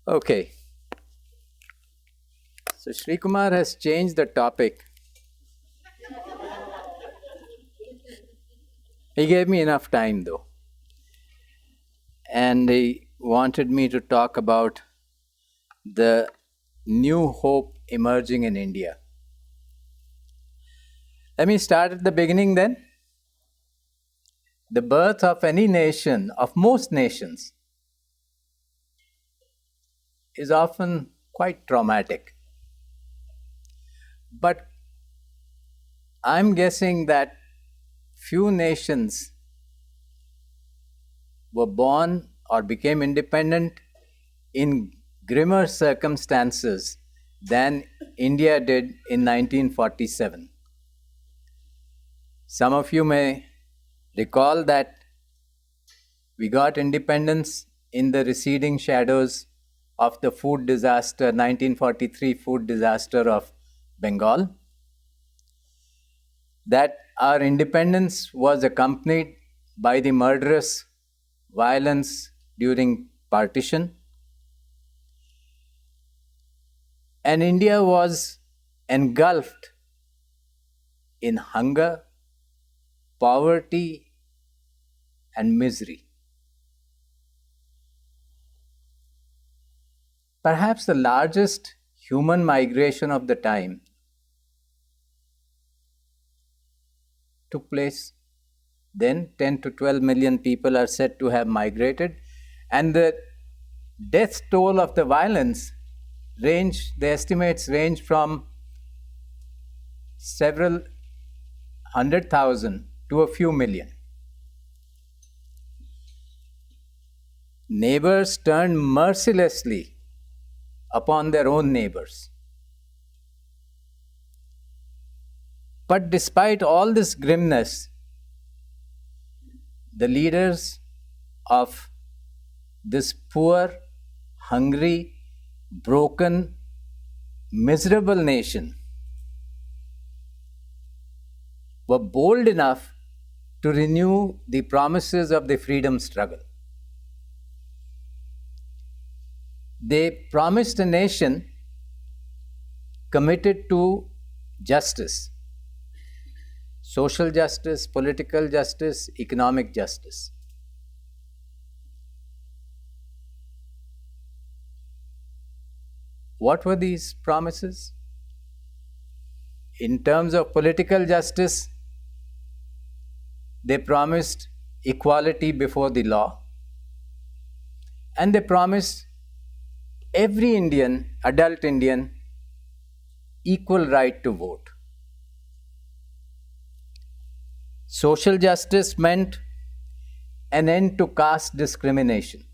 Okay. So Shrikumar has changed the topic. He gave me enough time though. And he wanted me to talk about the new hope emerging in India. Let me start at the beginning then. the birth of any nation, of most nations, is often quite traumatic. But I'm guessing that few nations were born or became independent in grimmer circumstances than India did in 1947. Some of you may recall that we got independence in the receding shadows of the food disaster, 1943 food disaster of Bengal. That our independence was accompanied by the murderous violence during partition. And India was engulfed in hunger, poverty, and misery. Perhaps the largest human migration of the time took place then. 10 to 12 million people are said to have migrated, and the death toll of the violence the estimates range from several 100,000 to a few million. Neighbors turned mercilessly upon their own neighbors. But despite all this grimness, the leaders of this poor, hungry, broken, miserable nation were bold enough to renew the promises of the freedom struggle. They promised a nation committed to justice, social justice, political justice, economic justice. What were these promises? In terms of political justice, they promised equality before the law, and they promised every Indian, adult Indian, equal right to vote. Social justice meant an end to caste discrimination,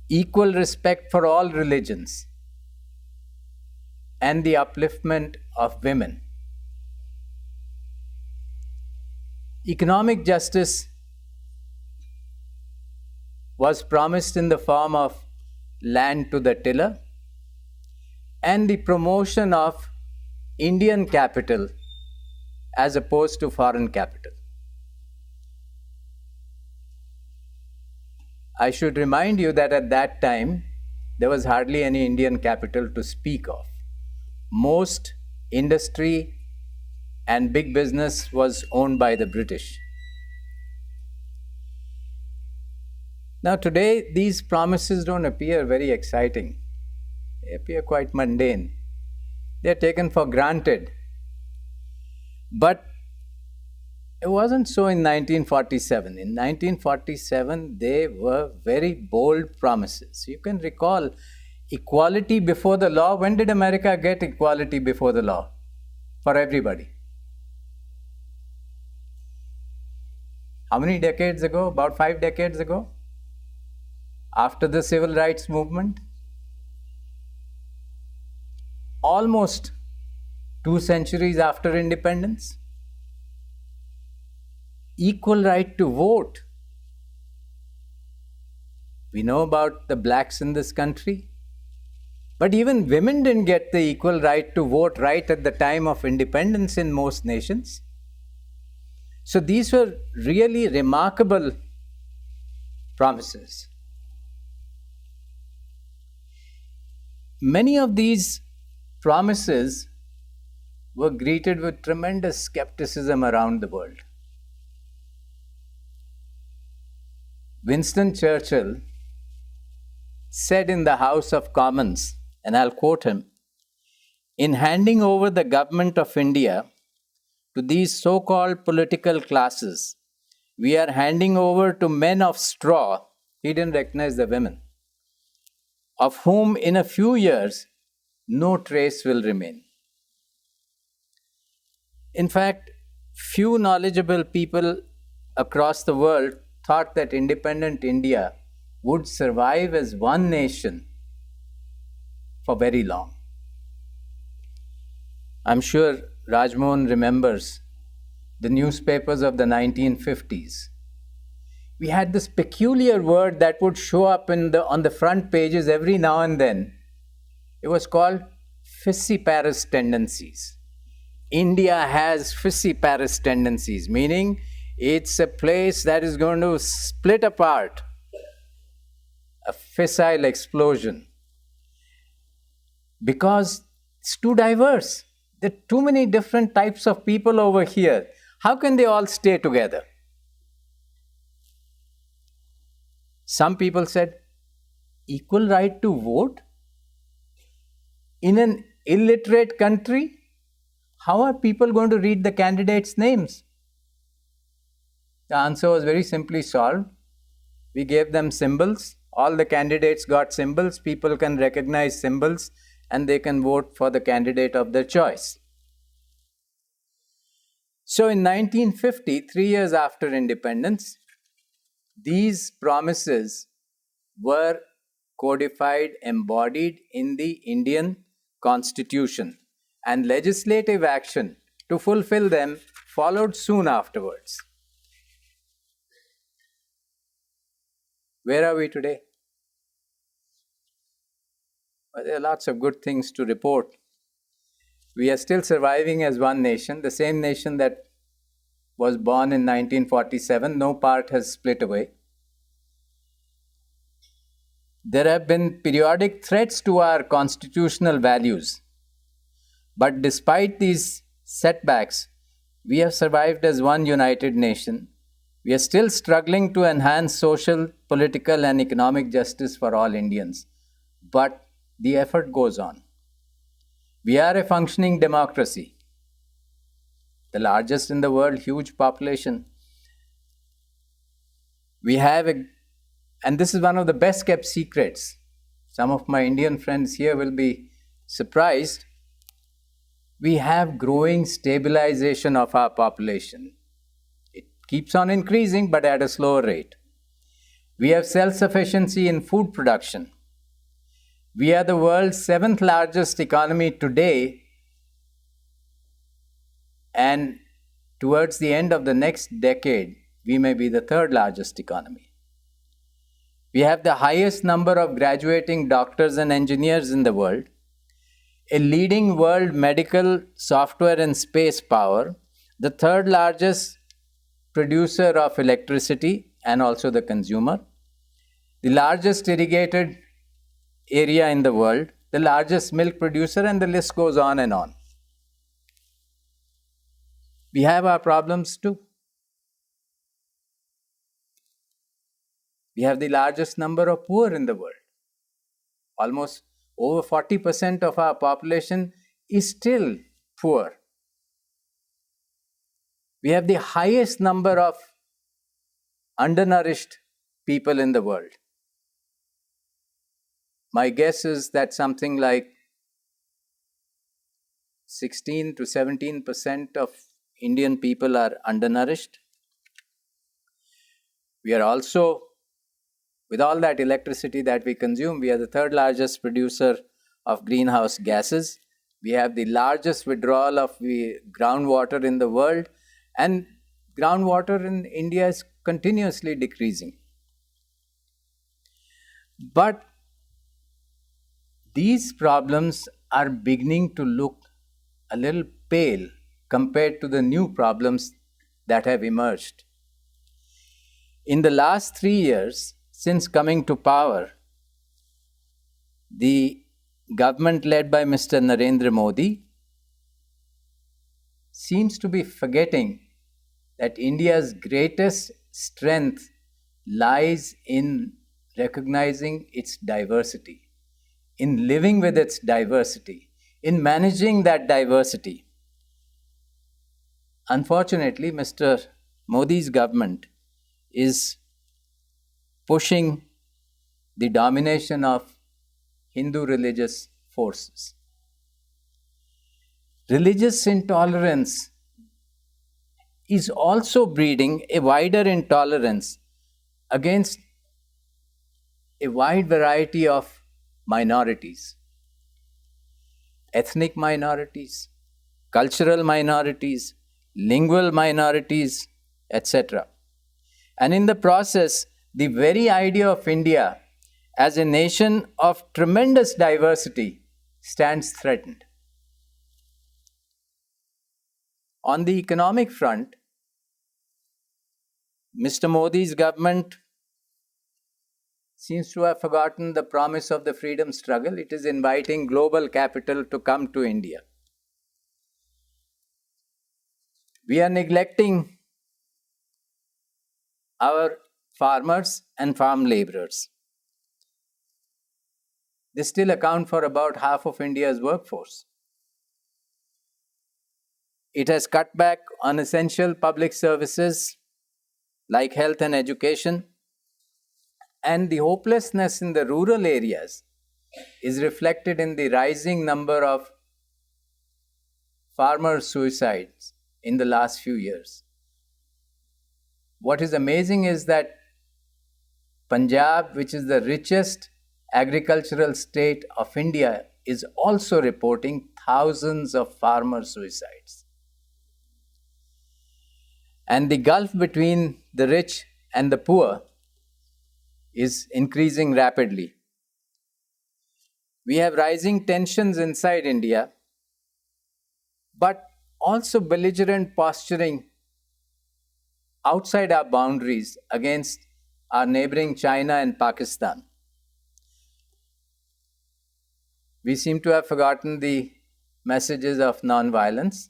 equal respect for all religions, and the upliftment of women. Economic justice was promised in the form of land to the tiller and the promotion of Indian capital as opposed to foreign capital. I should remind you that at that time, there was hardly any Indian capital to speak of. Most industry and big business was owned by the British. Now today, these promises don't appear very exciting. They appear quite mundane. They are taken for granted. But it wasn't so in 1947. In 1947, they were very bold promises. You can recall equality before the law. When did America get equality before the law for everybody? How many decades ago? About 5 decades ago? After the civil rights movement? Almost 2 centuries after independence? Equal right to vote. We know about the blacks in this country, but even women didn't get the equal right to vote right at the time of independence in most nations. So these were really remarkable promises. Many of these promises were greeted with tremendous skepticism around the world. Winston Churchill said in the House of Commons, and I'll quote him, "In handing over the government of India to these so-called political classes, we are handing over to men of straw, he didn't recognize the women, of whom in a few years no trace will remain. In fact, few knowledgeable people across the world thought that independent India would survive as one nation for very long. I'm sure Rajmahan remembers the newspapers of the 1950s. We had this peculiar word that would show up on the front pages every now and then. It was called fissiparous tendencies. India has fissiparous tendencies, meaning it's a place that is going to split apart, a fissile explosion, because it's too diverse. There are too many different types of people over here. How can they all stay together? Some people said, equal right to vote? In an illiterate country? How are people going to read the candidates' names? The answer was very simply solved. We gave them symbols. All the candidates got symbols. People can recognize symbols and they can vote for the candidate of their choice. So in 1950, 3 years after independence, these promises were codified, embodied in the Indian Constitution, and legislative action to fulfill them followed soon afterwards. Where are we today? Well, there are lots of good things to report. We are still surviving as one nation, the same nation that was born in 1947. No part has split away. There have been periodic threats to our constitutional values. But despite these setbacks, we have survived as one united nation. We are still struggling to enhance social, political, and economic justice for all Indians. But the effort goes on. We are a functioning democracy, the largest in the world, huge population. We have and this is one of the best kept secrets. Some of my Indian friends here will be surprised. We have growing stabilization of our population. It keeps on increasing, but at a slower rate. We have self-sufficiency in food production. We are the world's 7th largest economy today, and towards the end of the next decade, we may be the 3rd largest economy. We have the highest number of graduating doctors and engineers in the world, a leading world medical, software and space power, the 3rd largest producer of electricity and also the consumer, the largest irrigated area in the world, the largest milk producer, and the list goes on and on. We have our problems too. We have the largest number of poor in the world. Almost over 40% of our population is still poor. We have the highest number of undernourished people in the world. My guess is that something like 16 to 17% of Indian people are undernourished. We are also, with all that electricity that we consume, we are the 3rd largest producer of greenhouse gases. We have the largest withdrawal of groundwater in the world, and groundwater in India is continuously decreasing. But these problems are beginning to look a little pale compared to the new problems that have emerged. In the last 3 years, since coming to power, the government led by Mr. Narendra Modi seems to be forgetting that India's greatest strength lies in recognizing its diversity, in living with its diversity, in managing that diversity. unfortunately, Mr. Modi's government is pushing the domination of Hindu religious forces. Religious intolerance is also breeding a wider intolerance against a wide variety of minorities, ethnic minorities, cultural minorities, lingual minorities, etc. And in the process, the very idea of India as a nation of tremendous diversity stands threatened. On the economic front, Mr. Modi's government seems to have forgotten the promise of the freedom struggle. It is inviting global capital to come to India. We are neglecting our farmers and farm laborers. They still account for about half of India's workforce. It has cut back on essential public services like health and education, and the hopelessness in the rural areas is reflected in the rising number of farmer suicides in the last few years. What is amazing is that Punjab, which is the richest agricultural state of India, is also reporting thousands of farmer suicides. And the gulf between the rich and the poor is increasing rapidly. We have rising tensions inside India, but also belligerent posturing outside our boundaries against our neighboring China and Pakistan. We seem to have forgotten the messages of non-violence,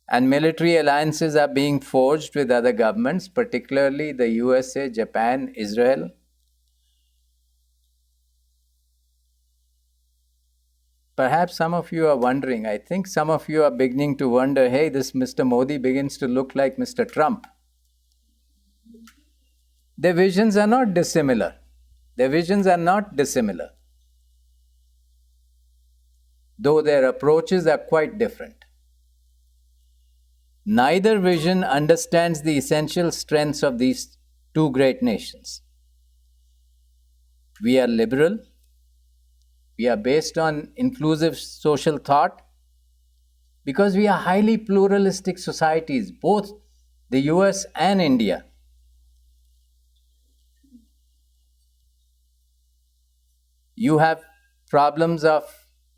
and military alliances are being forged with other governments, particularly the USA, Japan, Israel. Perhaps some of you are wondering, I think some of you are beginning to wonder, hey, this Mr. Modi begins to look like Mr. Trump. Their visions are not dissimilar. Their visions are not dissimilar, though their approaches are quite different. Neither vision understands the essential strengths of these two great nations. We are liberal. We are based on inclusive social thought because we are highly pluralistic societies, both the US and India. You have problems of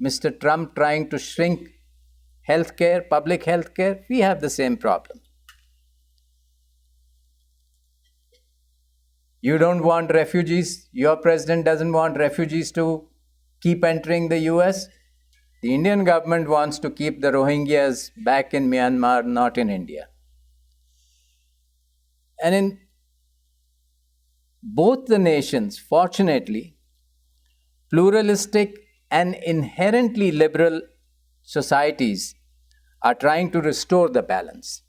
Mr. Trump trying to shrink healthcare, public healthcare. We have the same problem. You don't want refugees. Your president doesn't want refugees to keep entering the US. The Indian government wants to keep the Rohingyas back in Myanmar, not in India. And in both the nations, fortunately, pluralistic and inherently liberal societies are trying to restore the balance.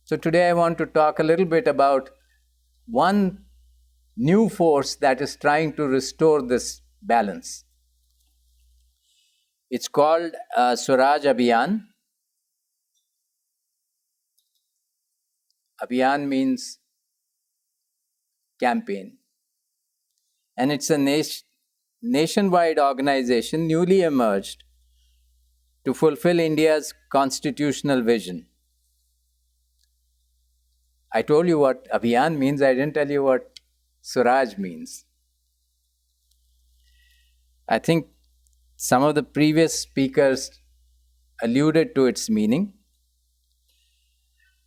So today I want to talk a little bit about one new force that is trying to restore this balance. It's called Swaraj Abhiyan. Abhiyan means campaign. And it's a nationwide organization newly emerged to fulfill India's constitutional vision. I told you what Abhiyan means, I didn't tell you what Swaraj means. I think some of the previous speakers alluded to its meaning.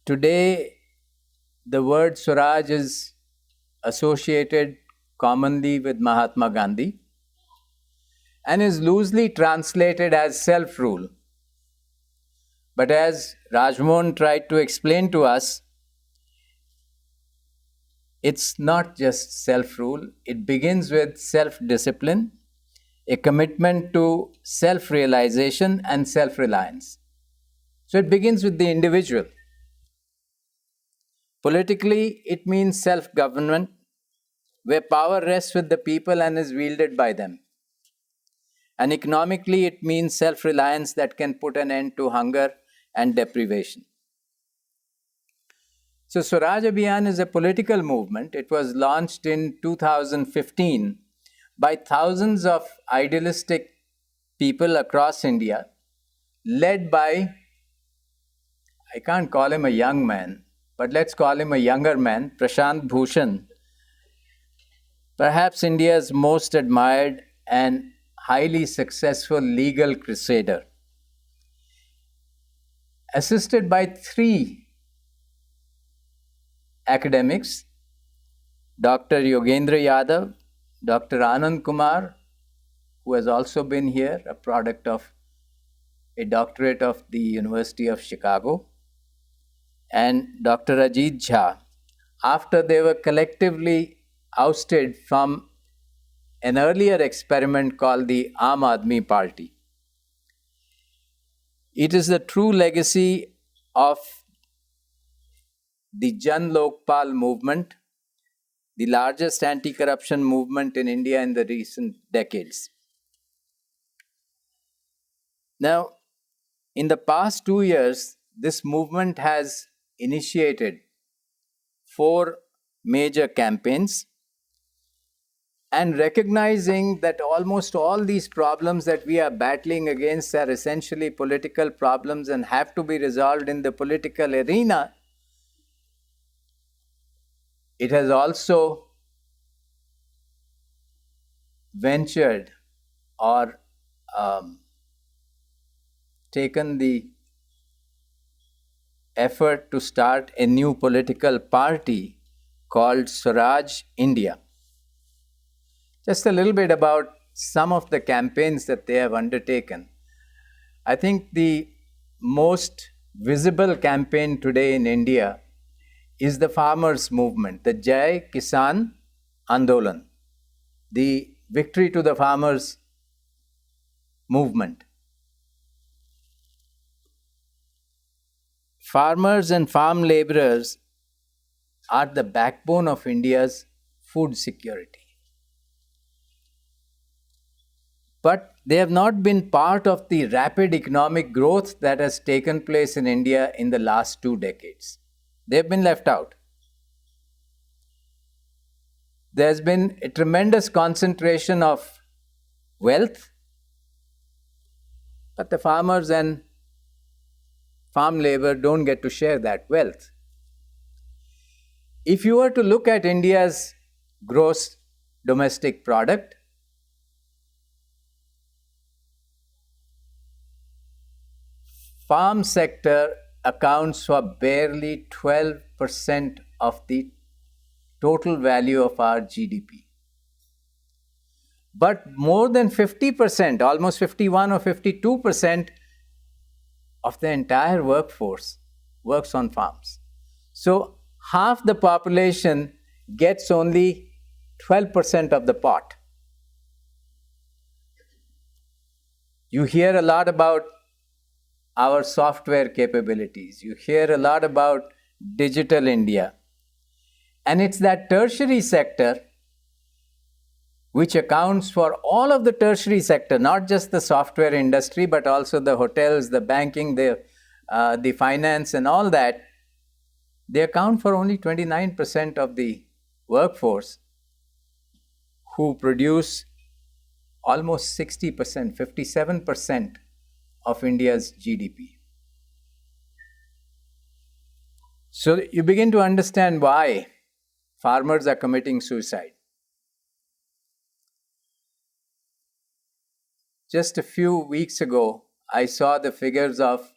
Today, the word Swaraj is associated commonly with Mahatma Gandhi and is loosely translated as self-rule. But as Rajmahan tried to explain to us, it's not just self-rule. It begins with self-discipline, a commitment to self-realization and self-reliance. So it begins with the individual. Politically, it means self-government, where power rests with the people and is wielded by them. And economically, it means self-reliance that can put an end to hunger and deprivation. So Swaraj Abhiyan is a political movement. It was launched in 2015 by thousands of idealistic people across India, led by, I can't call him a young man, but let's call him a younger man, Prashant Bhushan, perhaps India's most admired and highly successful legal crusader, assisted by 3 academics, Dr. Yogendra Yadav, Dr. Anand Kumar, who has also been here, a product of a doctorate of the University of Chicago, and Dr. Ajit Jha, after they were collectively ousted from an earlier experiment called the Aam Aadmi Party. It is the true legacy of the Jan Lokpal movement, the largest anti-corruption movement in India in the recent decades. Now, in the past 2 years, this movement has initiated 4 major campaigns, and recognizing that almost all these problems that we are battling against are essentially political problems and have to be resolved in the political arena, it has also ventured or taken the effort to start a new political party called Swaraj India. Just a little bit about some of the campaigns that they have undertaken. I think the most visible campaign today in India is the farmers' movement, the Jai Kisan Andolan, the victory to the farmers movement. Farmers and farm laborers are the backbone of India's food security. But they have not been part of the rapid economic growth that has taken place in India in the last 2 decades. They have been left out. There's been a tremendous concentration of wealth, but the farmers and farm labor don't get to share that wealth. If you were to look at India's gross domestic product, farm sector accounts for barely 12% of the total value of our GDP. But more than 50%, almost 51 or 52% of the entire workforce works on farms. So half the population gets only 12% of the pot. You hear a lot about our software capabilities. You hear a lot about digital India. And it's that tertiary sector which accounts for all of the tertiary sector, not just the software industry, but also the hotels, the banking, the finance and all that. They account for only 29% of the workforce who produce almost 60%, 57% of India's GDP. So you begin to understand why farmers are committing suicide. Just a few weeks ago, I saw the figures of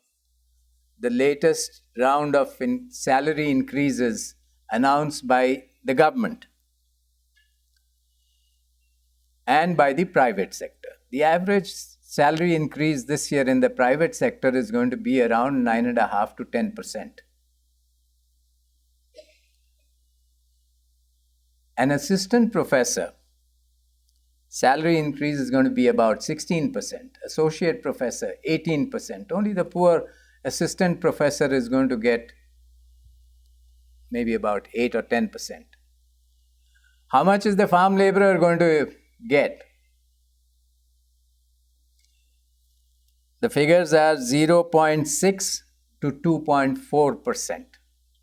the latest round of salary increases announced by the government and by the private sector. The average salary increase this year in the private sector is going to be around 9.5% to 10%. An assistant professor, salary increase is going to be about 16%. Associate professor, 18%. Only the poor assistant professor is going to get maybe about 8 or 10%. How much is the farm laborer going to get? The figures are 0.6 to 2.4%.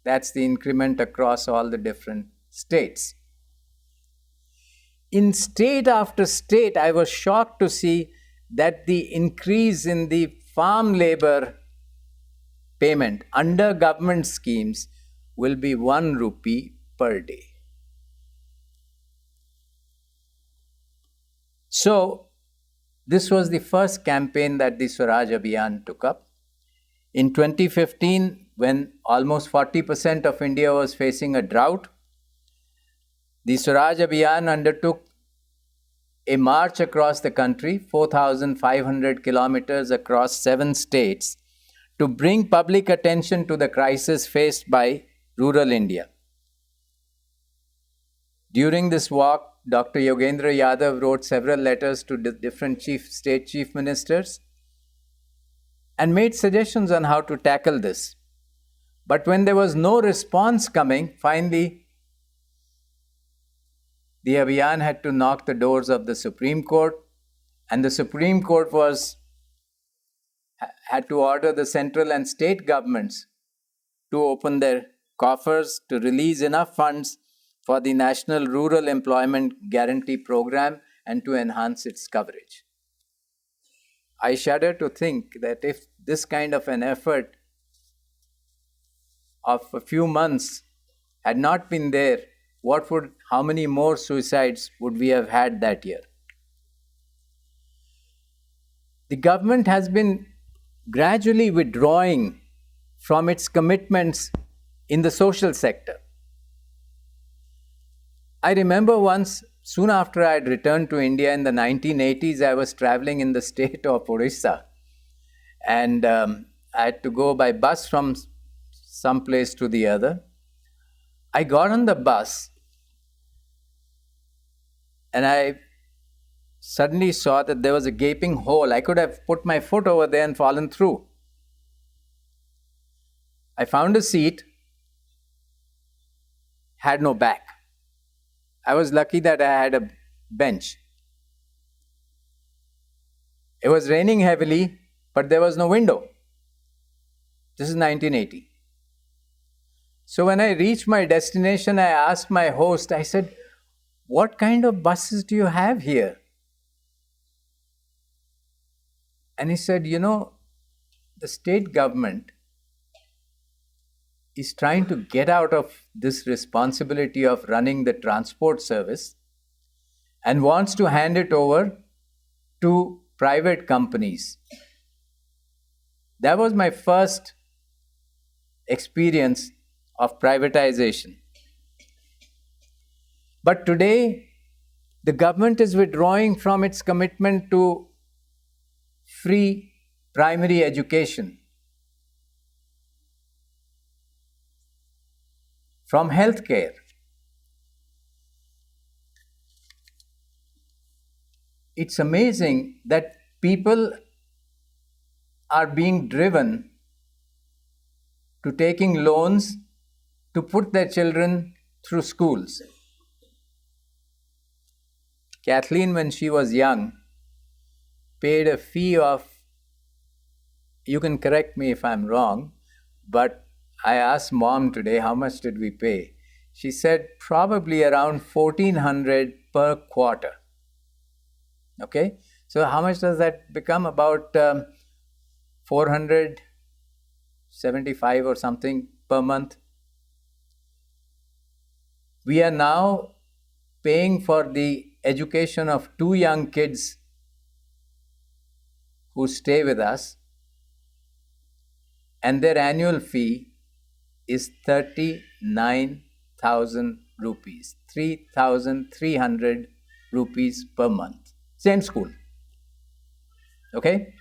That's the increment across all the different states. In state after state, I was shocked to see that the increase in the farm labor payment under government schemes will be 1 rupee per day. So, this was the first campaign that the Swaraj Abhiyan took up. In 2015, when almost 40% of India was facing a drought, the Swaraj Abhiyan undertook a march across the country, 4,500 kilometers across 7 states, to bring public attention to the crisis faced by rural India. During this walk, Dr. Yogendra Yadav wrote several letters to different state chief ministers and made suggestions on how to tackle this. But when there was no response coming, finally, the Abhiyan had to knock the doors of the Supreme Court, and the Supreme Court had to order the central and state governments to open their coffers to release enough funds for the National Rural Employment Guarantee Program and to enhance its coverage. I shudder to think that if this kind of an effort of a few months had not been there, how many more suicides would we have had that year? The government has been gradually withdrawing from its commitments in the social sector. I remember once, soon after I had returned to India in the 1980s, I was traveling in the state of Orissa, and I had to go by bus from some place to the other. I got on the bus and I suddenly saw that there was a gaping hole. I could have put my foot over there and fallen through. I found a seat, had no back. I was lucky that I had a bench. It was raining heavily, but there was no window. This is 1980. So when I reached my destination, I asked my host, I said, "What kind of buses do you have here?" And he said, the state government is trying to get out of this responsibility of running the transport service and wants to hand it over to private companies. That was my first experience of privatization. But today, the government is withdrawing from its commitment to free primary education, from healthcare. It's amazing that people are being driven to taking loans to put their children through schools. Kathleen, when she was young, paid a fee of, you can correct me if I'm wrong, but I asked mom today, how much did we pay? She said probably around 1,400 per quarter. Okay? So how much does that become? About 475 or something per month. We are now paying for the education of 2 young kids who stay with us, and their annual fee is 39,000 rupees, 3,300 rupees per month. Same school. Okay?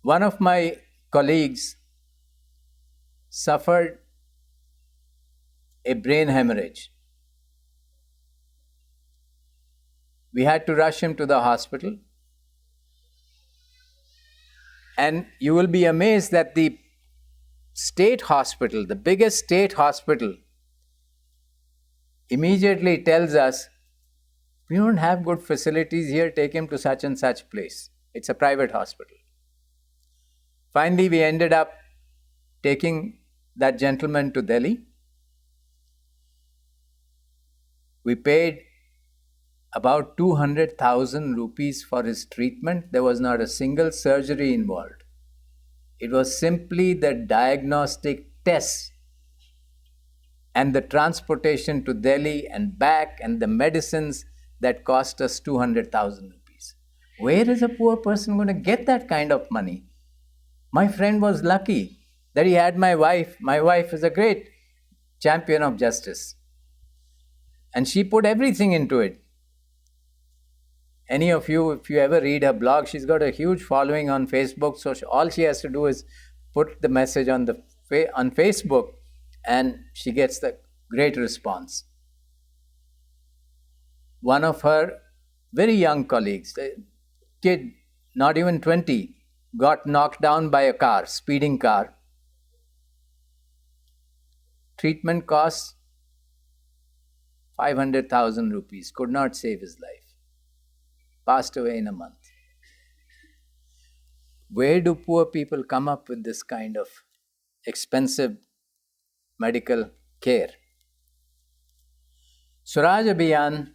One of my colleagues suffered a brain hemorrhage. We had to rush him to the hospital. And you will be amazed that the state hospital, the biggest state hospital, immediately tells us, we don't have good facilities here, take him to such and such place. It's a private hospital. Finally, we ended up taking that gentleman to Delhi. We paid about 200,000 rupees for his treatment. There was not a single surgery involved. It was simply the diagnostic tests and the transportation to Delhi and back and the medicines that cost us 200,000 rupees. Where is a poor person going to get that kind of money? My friend was lucky that he had my wife. My wife is a great champion of justice. And she put everything into it. Any of you, if you ever read her blog, she's got a huge following on Facebook. So all she has to do is put the message on Facebook, and she gets the great response. One of her very young colleagues, a kid, not even 20, got knocked down by a car, speeding car. Treatment costs 500,000 rupees, could not save his life. Passed away in a month. Where do poor people come up with this kind of expensive medical care? Swaraj Abhiyan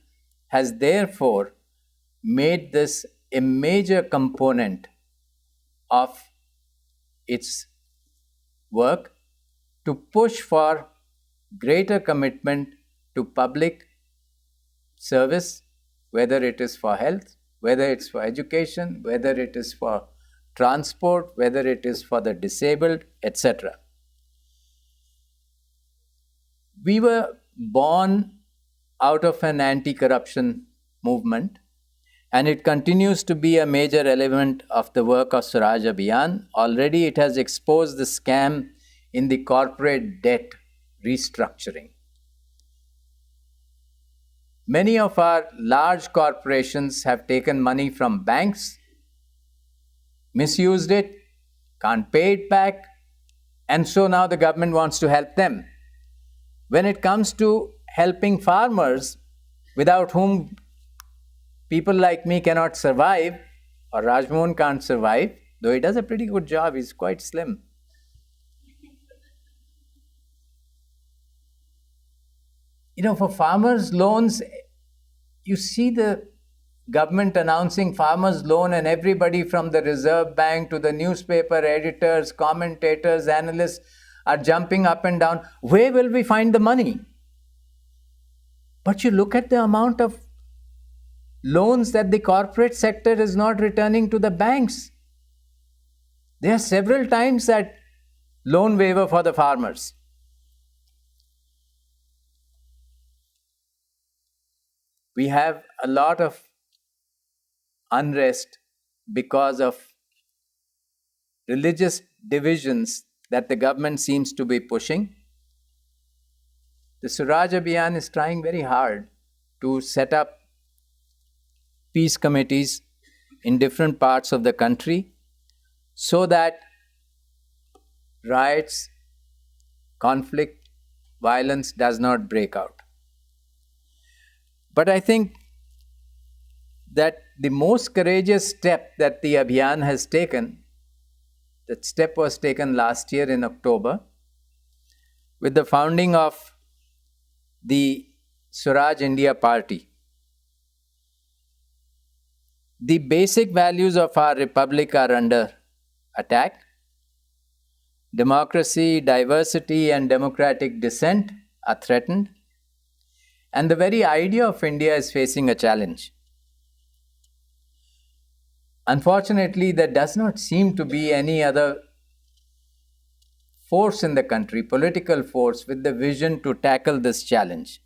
has therefore made this a major component of its work to push for greater commitment to public service, whether it is for health, whether it's for education, whether it is for transport, whether it is for the disabled, etc. We were born out of an anti-corruption movement, and it continues to be a major element of the work of Swaraj Abhiyan. Already it has exposed the scam in the corporate debt restructuring. Many of our large corporations have taken money from banks, misused it, can't pay it back, and so now the government wants to help them. When it comes to helping farmers, without whom people like me cannot survive, or Rajmahan can't survive, though he does a pretty good job, he's quite slim. For farmers' loans, you see the government announcing farmers' loan, and everybody from the Reserve Bank to the newspaper editors, commentators, analysts are jumping up and down. Where will we find the money? But you look at the amount of loans that the corporate sector is not returning to the banks. There are several times that loan waiver for the farmers. We have a lot of unrest because of religious divisions that the government seems to be pushing. The Swaraj Abhiyan is trying very hard to set up peace committees in different parts of the country so that riots, conflict, violence does not break out. But I think that the most courageous step that the Abhiyan has taken, that step was taken last year in October, with the founding of the Swaraj India Party. The basic values of our republic are under attack. Democracy, diversity, and democratic dissent are threatened. And the very idea of India is facing a challenge. Unfortunately, there does not seem to be any other force in the country, political force, with the vision to tackle this challenge.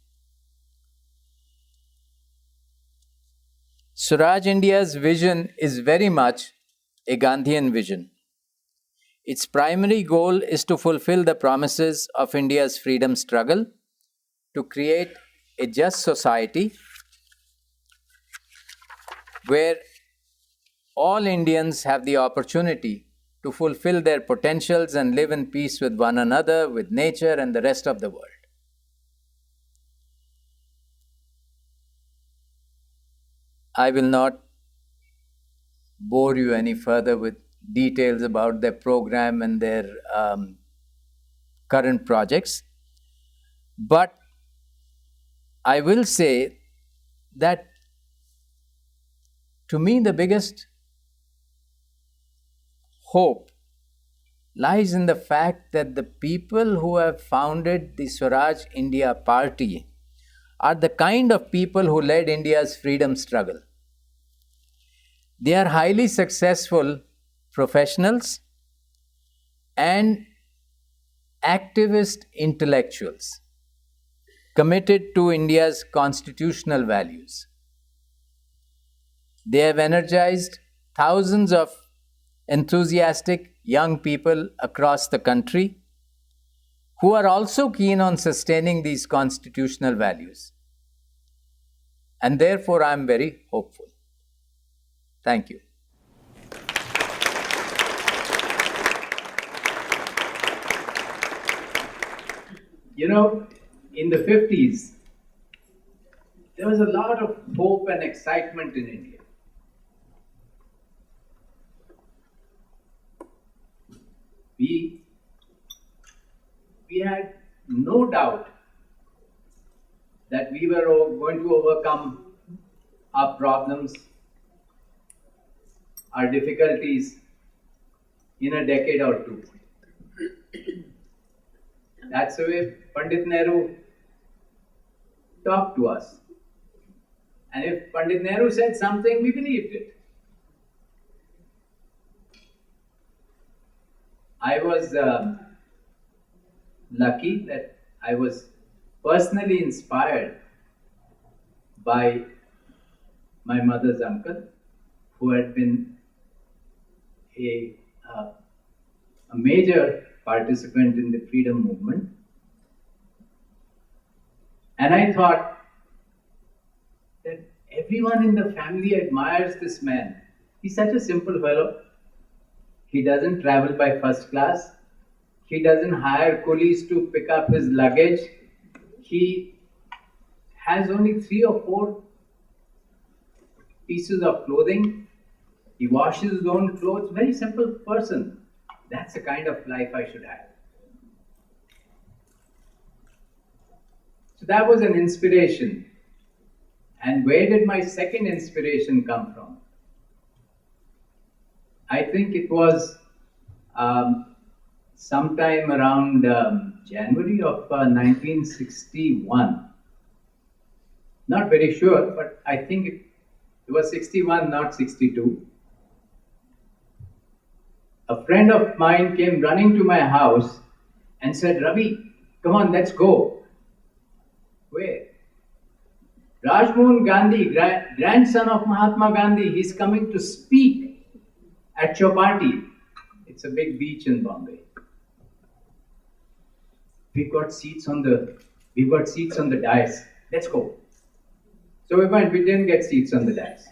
Swaraj India's vision is very much a Gandhian vision. Its primary goal is to fulfill the promises of India's freedom struggle, to create a just society where all Indians have the opportunity to fulfill their potentials and live in peace with one another, with nature, and the rest of the world. I will not bore you any further with details about their program and their current projects, but I will say that to me the biggest hope lies in the fact that the people who have founded the Swaraj India Party are the kind of people who led India's freedom struggle. They are highly successful professionals and activist intellectuals committed to India's constitutional values. They have energized thousands of enthusiastic young people across the country who are also keen on sustaining these constitutional values. And therefore, I am very hopeful. Thank you. You know, in the 50s, there was a lot of hope and excitement in India. We had no doubt that we were going to overcome our problems, our difficulties in a decade or two. That's the way Pandit Nehru talked to us. And if Pandit Nehru said something, we believed it. I was lucky that I was personally inspired by my mother's uncle, who had been a major participant in the freedom movement. And I thought that everyone in the family admires this man. He's such a simple fellow. He doesn't travel by first class. He doesn't hire coolies to pick up his luggage. He has only 3 or 4 pieces of clothing. He washes his own clothes. Very simple person. That's the kind of life I should have. So that was an inspiration. And where did my second inspiration come from? I think it was sometime around January of 1961. Not very sure, but I think it was 61, not 62. A friend of mine came running to my house and said, "Ravi, come on, let's go." Where? Rajmahan Gandhi, grandson of Mahatma Gandhi, he's coming to speak at Chopra. It's a big beach in Bombay. We've got seats on the dais. Let's go. So we went. We didn't get seats on the dais,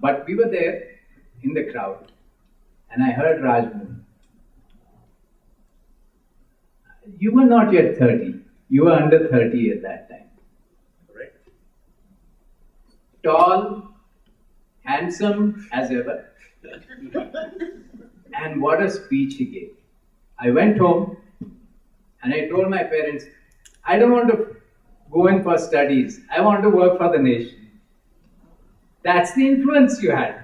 but we were there in the crowd, and I heard Rajmahan. You were not yet 30. You were under 30 at that time. Correct. Tall, handsome as ever. And what a speech he gave. I went home and I told my parents, I don't want to go in for studies. I want to work for the nation. That's the influence you had.